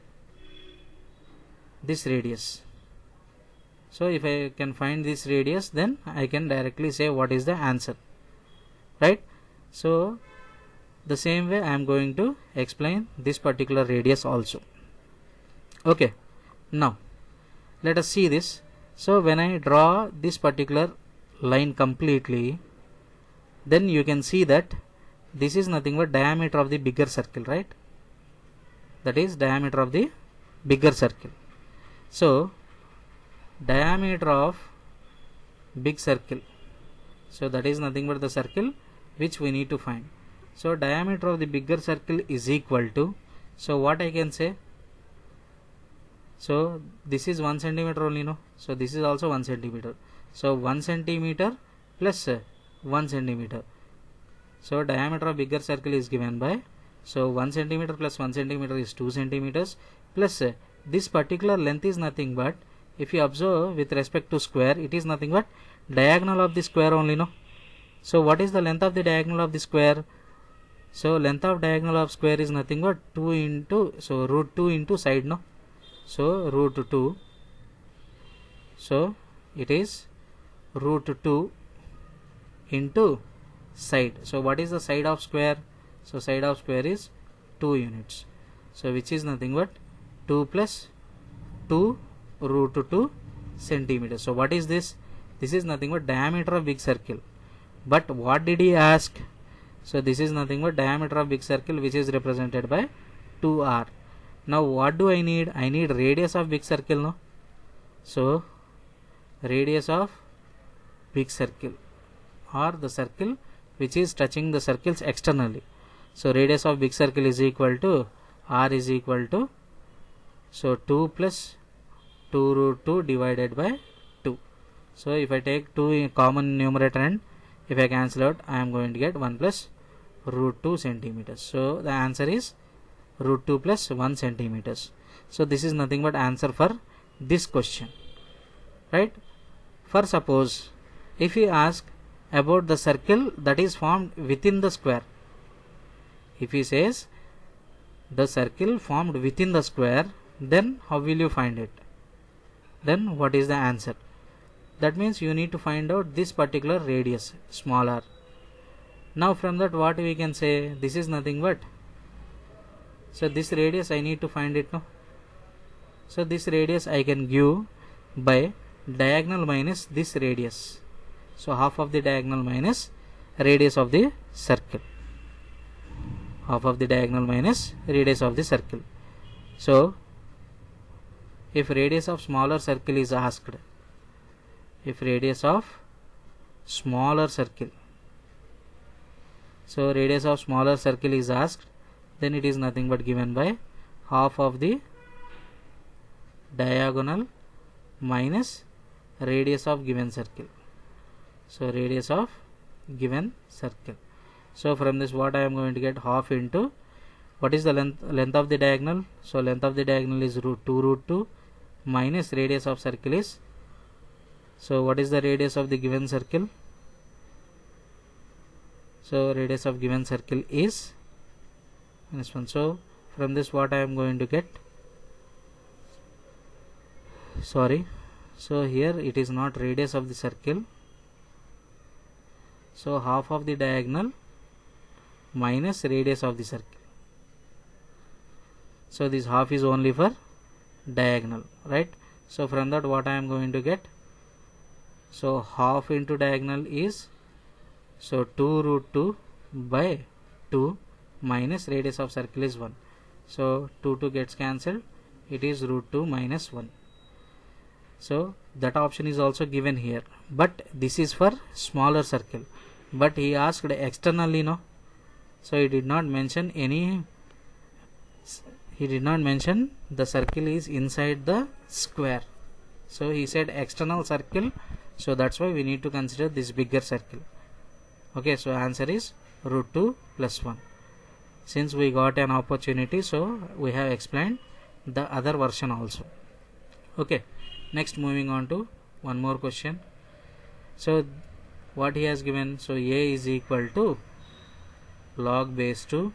this radius. So if I can find this radius, then I can directly say what is the answer, right? So the same way I am going to explain this particular radius also. Okay, now let us see this. So when I draw this particular line completely, then you can see that this is nothing but diameter of the bigger circle, right? That is diameter of the bigger circle. So diameter of big circle. So that is nothing but the circle which we need to find. So diameter of the bigger circle is equal to, so what I can say, so this is 1 centimeter only, no? So this is also 1 centimeter. So 1 centimeter plus 1 centimeter. So diameter of bigger circle is given by, so 1 centimeter plus 1 centimeter is 2 centimeters plus this particular length is nothing but, if you observe with respect to square, it is nothing but diagonal of the square only, no? So what is the length of the diagonal of the square? So length of diagonal of square is nothing but 2 into, so root 2 into side, no? So root 2, so it is root 2 into side. So what is the side of square? So side of square is 2 units. So which is nothing but 2 plus 2 root 2 centimeters. So what is this? This is nothing but diameter of big circle. But what did he ask? So this is nothing but diameter of big circle, which is represented by 2r. Now what do I need? I need radius of big circle, no? So radius of big circle, or the circle which is touching the circles externally. So radius of big circle is equal to, r is equal to, so 2 plus 2 root 2 divided by 2. So if I take 2 in common numerator and if I cancel out, I am going to get 1 plus root 2 centimeters. So the answer is root 2 plus 1 centimeters. So this is nothing but answer for this question, right? For suppose if he ask about the circle that is formed within the square, if he says the circle formed within the square, then how will you find it? Then what is the answer? That means you need to find out this particular radius, small r. Now from that what we can say, this is nothing but, so this radius I need to find it, no? So this radius I can give by diagonal minus this radius. So half of the diagonal minus radius of the circle. Half of the diagonal minus radius of the circle. So if radius of smaller circle is asked, if radius of smaller circle, so radius of smaller circle is asked, then it is nothing but given by half of the diagonal minus radius of given circle. So radius of given circle. So from this what I am going to get, half into, what is the length of the diagonal? So length of the diagonal is root 2 minus radius of circle is, so what is the radius of the given circle? So radius of given circle is this one. So from this what I am going to get, sorry, so here it is not radius of the circle, so half of the diagonal minus radius of the circle. So this half is only for diagonal, right? So from that what I am going to get, so half into diagonal is, so 2 root 2 by 2 minus radius of circle is 1. So 2 gets cancelled, it is root 2 minus 1. So that option is also given here, but this is for smaller circle. But he asked externally, no? So he did not mention any, he did not mention the circle is inside the square. So he said external circle, so that's why we need to consider this bigger circle. Okay, so answer is root 2 plus 1. Since we got an opportunity, so we have explained the other version also. Okay, next moving on to one more question. So what he has given, so a is equal to log base 2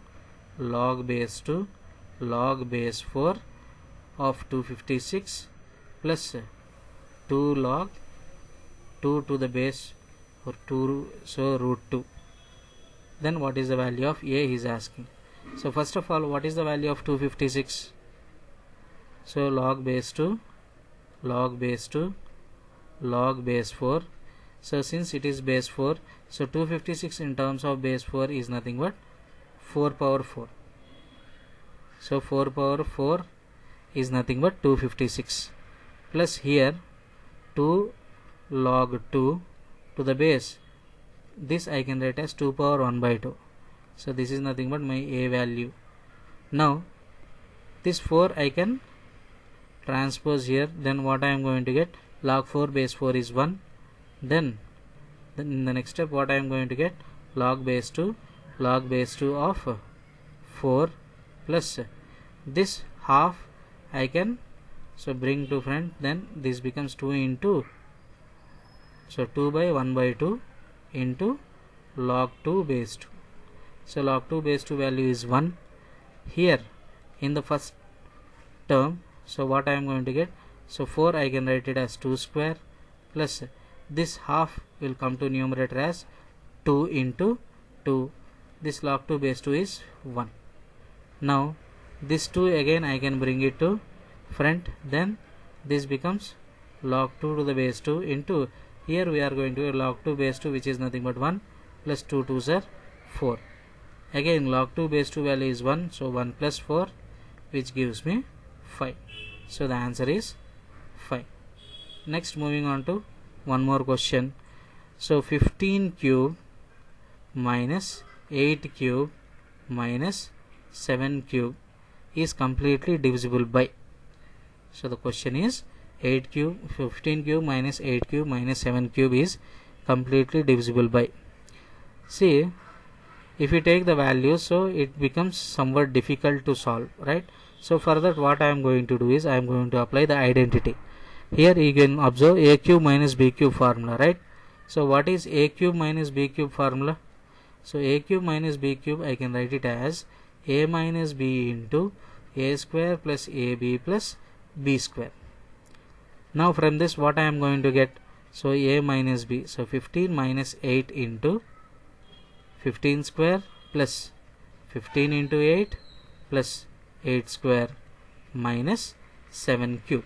log base 2 log base 4 of 256 plus 2 log 2 to the base or 2, so root 2. Then what is the value of a he is asking. So first of all, what is the value of 256? So log base 2 log base 2 log base 4. So since it is base 4, so 256 in terms of base 4 is nothing but 4 power 4. So 4 power 4 is nothing but 256 plus here 2 log 2 to the base. This I can write as 2 power 1 by 2. So this is nothing but my a value. Now this 4 I can transpose here, then what I am going to get, log 4 base 4 is 1. Then in the next step what I am going to get, log base 2 of 4 plus this half I can bring to front, then this becomes 2 into 2 by 1 by 2 into log 2 base 2. So log 2 base 2 value is 1. Here in the first term, so what I am going to get, 4 I can write it as 2 square plus this half will come to numerator as 2 into 2. This log 2 base 2 is 1. Now this 2 again I can bring it to front, then this becomes log 2 to the base 2 into, here we are going to log 2 base 2 which is nothing but 1 plus 2 2s are 4. Again log 2 base 2 value is 1, so 1 plus 4 which gives me 5. So the answer is 5. Next, moving on to one more question. So 15 cube minus 8 cube minus 7 cube is completely divisible by. So the question is 15 cube minus 8 cube minus 7 cube is completely divisible by. See, if you take the values, so it becomes somewhat difficult to solve, right? So for that what I am going to do is I am going to apply the identity. Here you can observe a cube minus b cube formula, right? So what is a cube minus b cube formula? So a cube minus b cube I can write it as a minus b into a square plus ab plus b square. Now from this what I am going to get, so a minus b, so 15 minus 8 into 15 square plus 15 into 8 plus 8 square minus 7 cube.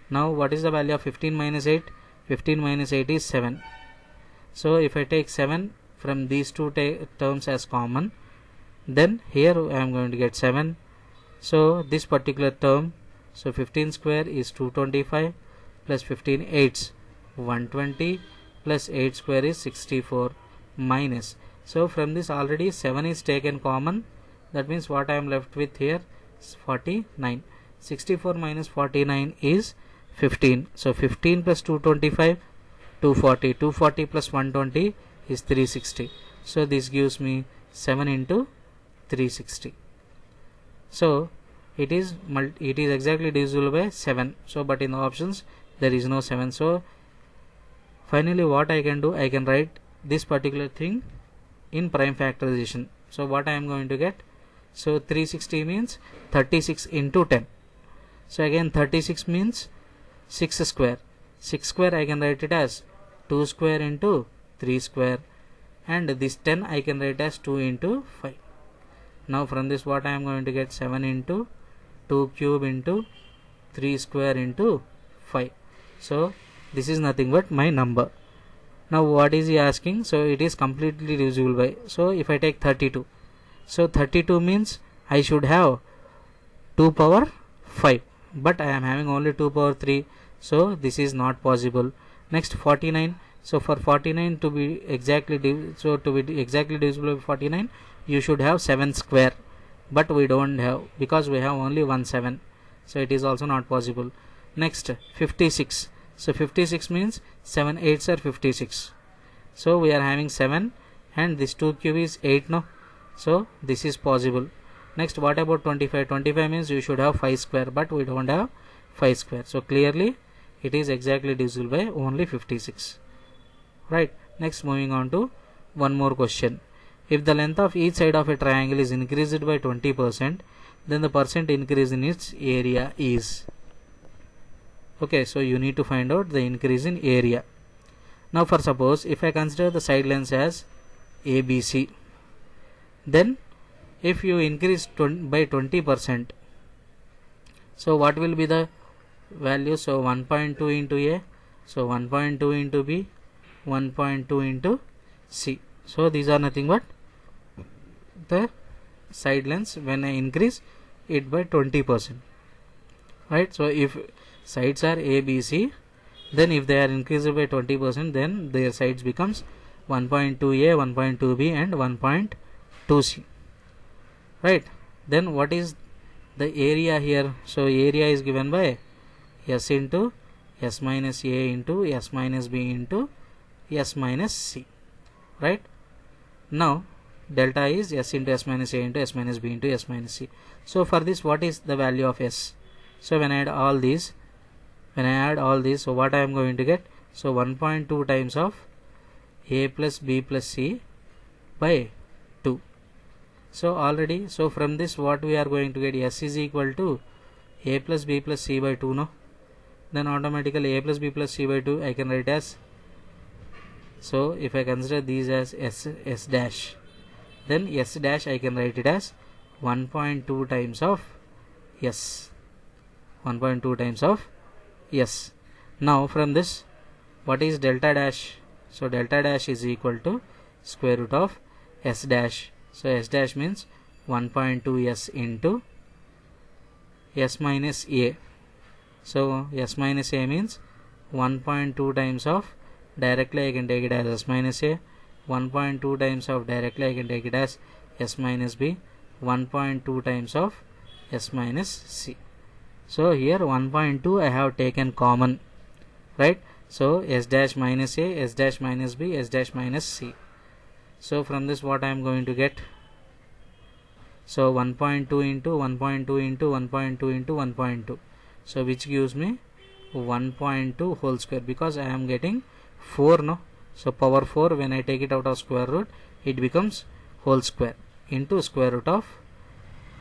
Now what is the value of 15 minus 8? 15 minus 8 is 7. So if I take 7 from these two terms as common, then here I am going to get 7. So this particular term, so 15 square is 225 plus 15 8s 120 plus 8 square is 64 minus. So from this already 7 is taken common, that means what I am left with here is 49. 64 minus 49 is 15. So 15 plus 225 240, 240 plus 120 is 360. So this gives me 7 into 360. So it is exactly divisible by 7. So but in the options there is no 7. So finally what I can do, I can write this particular thing in prime factorization. So what I am going to get, so 360 means 36 into 10. So again 36 means 6 square. 6 square I can write it as 2 square into 3 square, and this 10 I can write as 2 into 5. Now from this what I am going to get, 7 into 2 cube into 3 square into 5. So this is nothing but my number. Now what is he asking? So it is completely divisible by. So if I take 32, so 32 means I should have 2 power 5, but I am having only 2 power 3, so this is not possible. Next 49. So for 49 to be exactly divisible by 49, you should have 7 square, but we don't have, because we have only 1 7, so it is also not possible. Next 56. So 56 means 7 8s are 56. So we are having 7 and this 2 cube is 8 now. So this is possible. Next what about 25? 25 means you should have 5 square, but we don't have 5 square. So clearly it is exactly divisible by only 56. Right. Next moving on to one more question. If the length of each side of a triangle is increased by 20%, then the percent increase in its area is. Okay, so you need to find out the increase in area. Now for suppose if I consider the side lengths as ABC, then if you increase by 20%, so what will be the value? So 1.2 into A, so 1.2 into B, 1.2 into C. So these are nothing but the side lengths when I increase it by 20%. Right. So if sides are A, B, C, Then if they are increased by 20%, then their sides becomes 1.2a, 1.2b and 1.2c, right? Then what is the area here? So area is given by s into s minus a into s minus b into s minus c, right? Now delta is s into s minus a into s minus b into s minus c. So for this, what is the value of s? So when I add all these, so what I am going to get? So 1.2 times of a plus b plus c by 2. So already, so from this what we are going to get? S is equal to a plus b plus c by 2, no? Then automatically a plus b plus c by 2 I can write as, so if I consider these as s dash, then s dash I can write it as 1.2 times of s, 1.2 times of s. Now from this, what is delta dash? So delta dash is equal to square root of s dash. So s dash means 1.2 s into s minus a. So s minus a means 1.2 times of, directly I can take it as s minus a, 1.2 times of, directly I can take it as s minus b, 1.2 times of s minus c. So here 1.2 I have taken common, right? So s dash minus a, s dash minus b, s dash minus c. So from this what I am going to get? So 1.2 into 1.2 into 1.2 into 1.2. So which gives me 1.2 whole square, because I am getting 4, no? So power 4, when I take it out of square root, it becomes whole square into square root of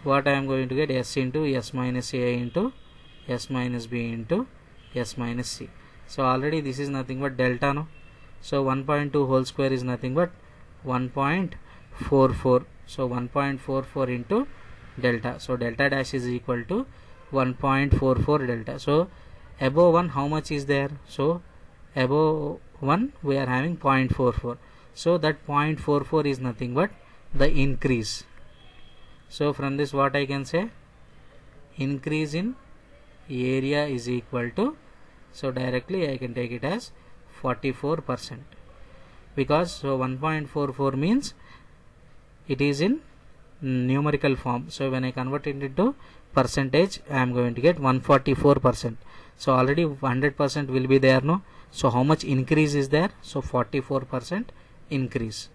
what I am going to get? S into s minus a into s minus b into s minus c. So already this is nothing but delta, no? So 1.2 whole square is nothing but 1.44. So 1.44 into delta. So delta dash is equal to 1.44 delta. So above 1 how much is there? So above 1 we are having 0.44. So that 0.44 is nothing but the increase. So from this what I can say? Increase in area is equal to, so directly I can take it as 44%, because so 1.44 means it is in numerical form. So when I convert it into percentage, I am going to get 144%. So already 100% will be there, no? So how much increase is there? So 44% increase,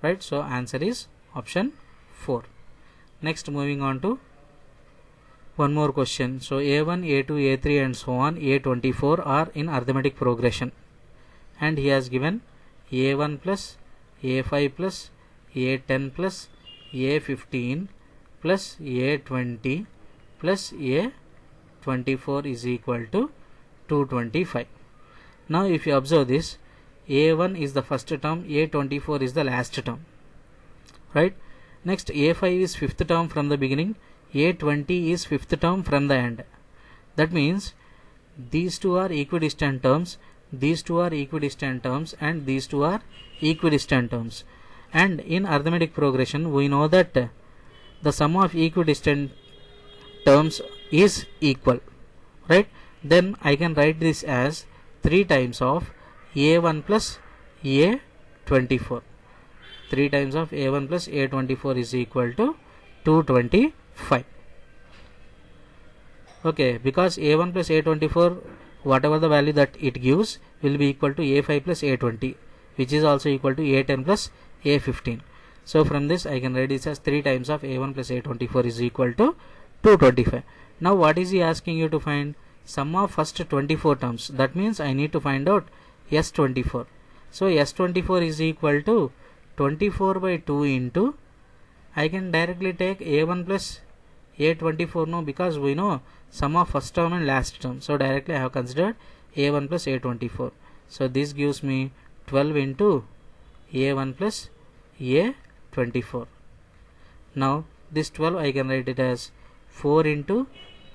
right? So answer is option 4. Next, moving on to one more question. So A1, A2, A3 and so on, A24 are in arithmetic progression, and he has given A1 plus A5 plus A10 plus A15 plus A20 plus A24 is equal to 225. Now if you observe this, A1 is the first term, A24 is the last term, right? Next, A5 is fifth term from the beginning, A20 is fifth term from the end. That means these two are equidistant terms, these two are equidistant terms, and these two are equidistant terms. And in arithmetic progression we know that the sum of equidistant terms is equal, right? Then I can write this as 3 times of A1 plus A24. 3 times of A1 plus A24 is equal to 225. Okay, because A1 plus A24, whatever the value that it gives, will be equal to A5 plus A20, which is also equal to A10 plus A15. So from this I can write this as 3 times of A1 plus A24 is equal to 225. Now what is he asking you to find? Sum of first 24 terms. That means I need to find out S24. So S24 is equal to 24 by 2 into, I can directly take A1 plus A24, no, because we know sum of first term and last term. So directly I have considered A1 plus A24. So this gives me 12 into A1 plus A24. Now this 12 I can write it as 4 into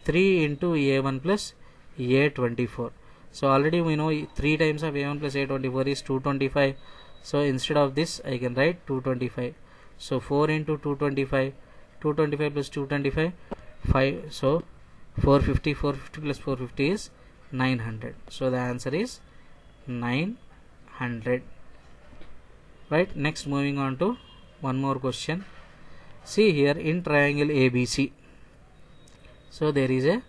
3 into A1 plus A24. So already we know 3 times of A1 plus A24 is 225. So instead of this I can write 225. So 4 into 225, 225 plus 225, 5. So 450, 450 plus 450 is 900. So the answer is 900. Right, next moving on to one more question. See here, in triangle ABC, so there is a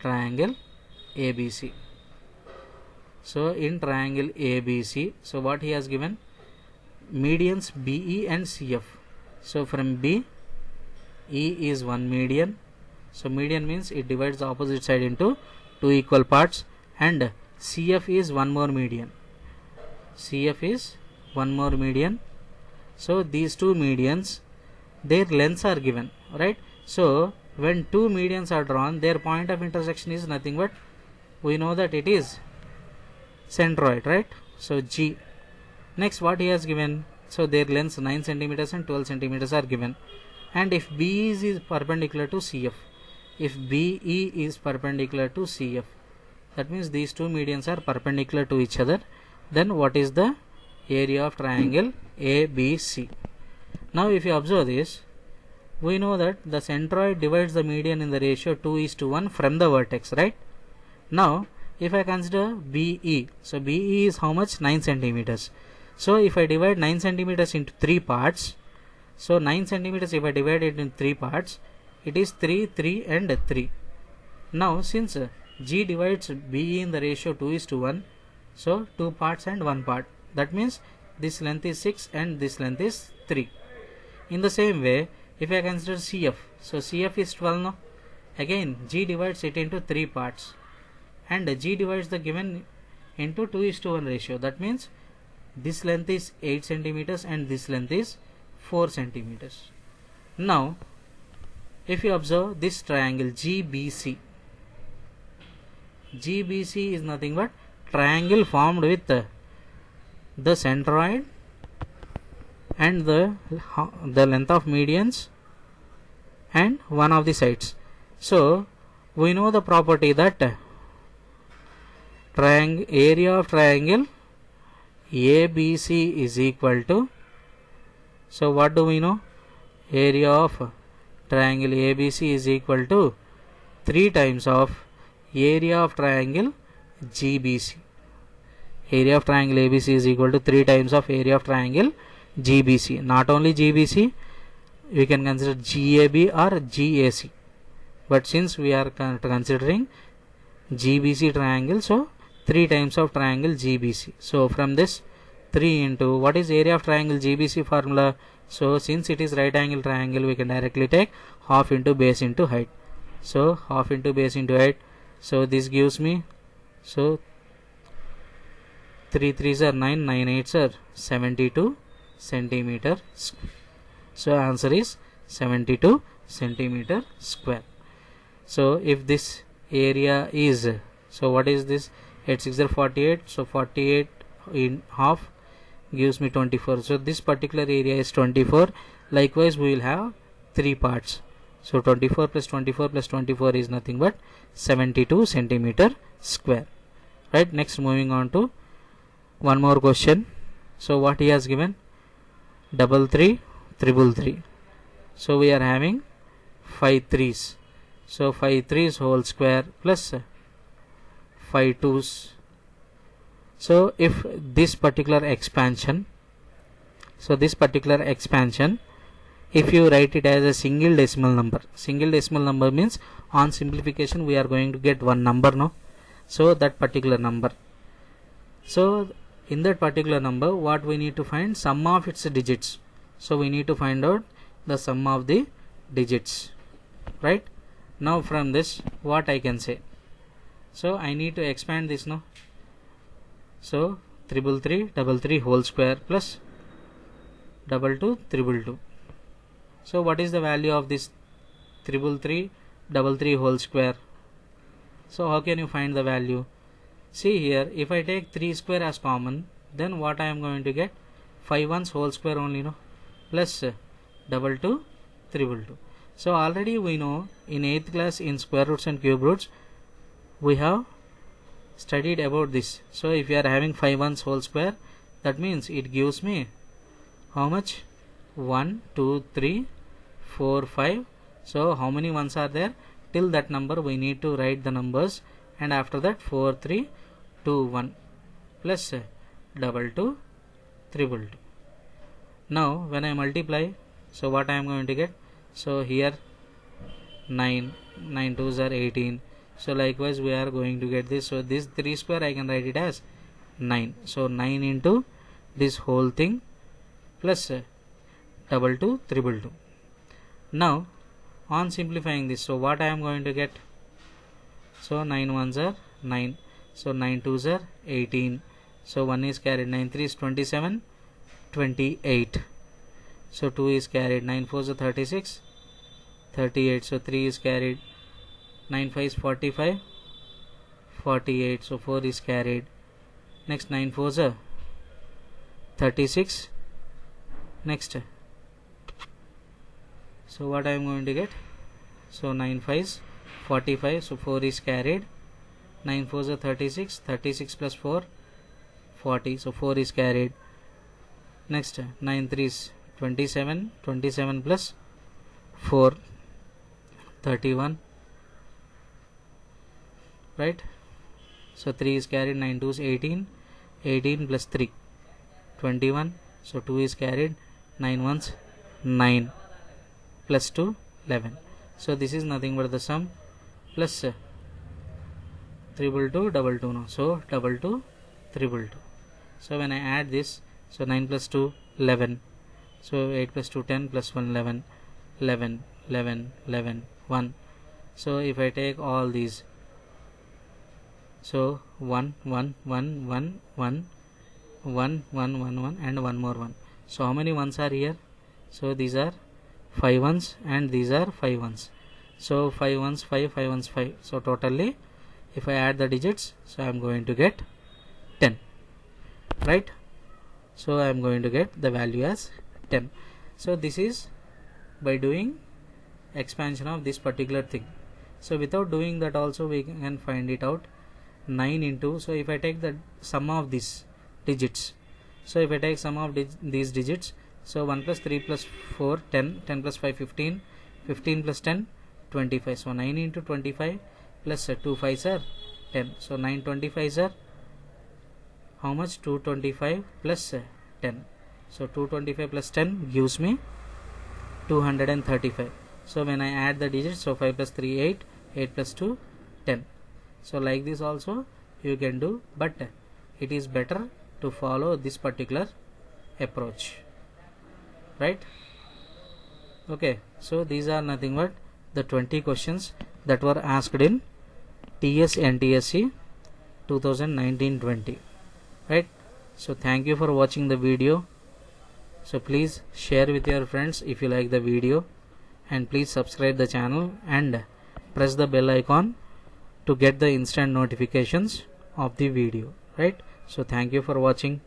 triangle ABC. So in triangle ABC, so what he has given, medians BE and CF. So from B, E is one median. So median means it divides the opposite side into two equal parts, and CF is one more median. CF is one more median. So these two medians, their lengths are given, right? So when two medians are drawn, their point of intersection is nothing but, we know that it is centroid, right? So G. Next, what he has given, so their lengths 9 centimeters and 12 centimeters are given. And if BE is perpendicular to CF, if BE is perpendicular to CF, that means these two medians are perpendicular to each other, then what is the area of triangle ABC? Now if you observe this, we know that the centroid divides the median in the ratio 2:1 from the vertex, right? Now if I consider BE, so BE is how much? 9 centimeters. So if I divide 9 centimeters into 3 parts, so 9 centimeters if I divide it in 3 parts, it is 3, 3 and 3. Now since G divides BE in the ratio 2:1, so 2 parts and 1 part, that means this length is 6 and this length is 3. In the same way, if I consider CF, so CF is 12 now. Again G divides it into 3 parts, and G divides the given into 2:1 ratio, that means this length is 8 centimeters and this length is 4 centimeters. Now if you observe this triangle GBC, GBC is nothing but triangle formed with the centroid and the length of medians and one of the sides. So we know the property that area of triangle ABC is equal to, so what do we know? Area of triangle ABC is equal to 3 times of area of triangle GBC. Area of triangle ABC is equal to 3 times of area of triangle GBC. Not only GBC, we can consider GAB or GAC, but since we are considering GBC triangle, so 3 times of triangle GBC. So from this 3 into what is area of triangle GBC formula? So since it is right angle triangle, we can directly take half into base into height. So half into base into height. So this gives me, so 3 3s are 9, 9 8s are 72 centimeter. So answer is 72 centimeter square. So if this area is, so what is this? 8 6 are 48. So 48 in half gives me 24. So this particular area is 24. Likewise we will have 3 parts. So 24 plus 24 plus 24 is nothing but 72 centimeter square. Right, next moving on to one more question. So what he has given, 3 3 3 3. So we are having 5 3s. So 5 3s whole square plus 5 2s. So if this particular expansion, so this particular expansion, if you write it as a single decimal number means on simplification we are going to get one number, no? So that particular number, so in that particular number what we need to find? Sum of its digits. So we need to find out the sum of the digits, right? Now from this what I can say, so I need to expand this, no? So 3 3 3 3 whole square plus 2 2 3 2. So what is the value of this 3 3 3 3 whole square? So how can you find the value? See here, if I take 3 square as common, then what I am going to get? 5 1s whole square only, no? Plus 2 2 3 2. So already we know in 8th class in square roots and cube roots we have studied about this. So if you are having 5 1s whole square, that means it gives me how much? 1 2 3 4 5. So how many ones are there? Till that number we need to write the numbers and after that 4 3 2 1 plus double 2 triple 2. Now when I multiply, so what I am going to get? So here 9 2s are 18. So likewise we are going to get this. So this 3 square I can write it as 9. So 9 into this whole thing plus double 2 triple 2. Now on simplifying this, so what I am going to get? So 9 1s are 9. So 9 2s are 18. So 1 is carried, 9 3 is 27, 28. So 2 is carried, 9 4s are 36, 38. So 3 is carried, 9 5 is 45, 48. So 4 is carried. Next 9 4s are 36. Next, so what I am going to get? So 9 5 is 45. So 4 is carried. 9 4s are 36, 36 plus 4 40. So 4 is carried. Next 9 3 is 27, 27 plus 4 31, right? So 3 is carried, 9 2 is 18, 18 plus 3 21. So 2 is carried, 9 1s 9 plus 2 11. So this is nothing but the sum plus triple 2 double 2 now. So double 2 triple 2. So when I add this, so 9 plus 2 11. So 8 plus 2 10 plus 1 11, 11 11 11 1. So if I take all these, so 1 1 1 1 1 1 1 1 1 and one more 1. So how many ones are here? So these are 5 ones and these are 5 ones. So 5 ones 5, 5 ones 5. So totally if I add the digits, so I am going to get 10, right? So I am going to get the value as 10. So this is by doing expansion of this particular thing. So without doing that also we can find it out. 9 into, so if I take the sum of these digits, so if I take sum of these digits, so 1 plus 3 plus 4 10, 10 plus 5 15, 15 plus 10 25. So 9 into 25 plus 2 5s are 10. So 9 25s are how much? 225 plus 10. So 225 plus 10 gives me 235. So when I add the digits, so 5 plus 3 8, 8 plus 2 10. So like this also you can do, but it is better to follow this particular approach, right? Okay, so these are nothing but the 20 questions that were asked in TSNTSE 2019-20, right? So thank you for watching the video. So please share with your friends if you like the video, and please subscribe the channel and press the bell icon to get the instant notifications of the video, right? So thank you for watching.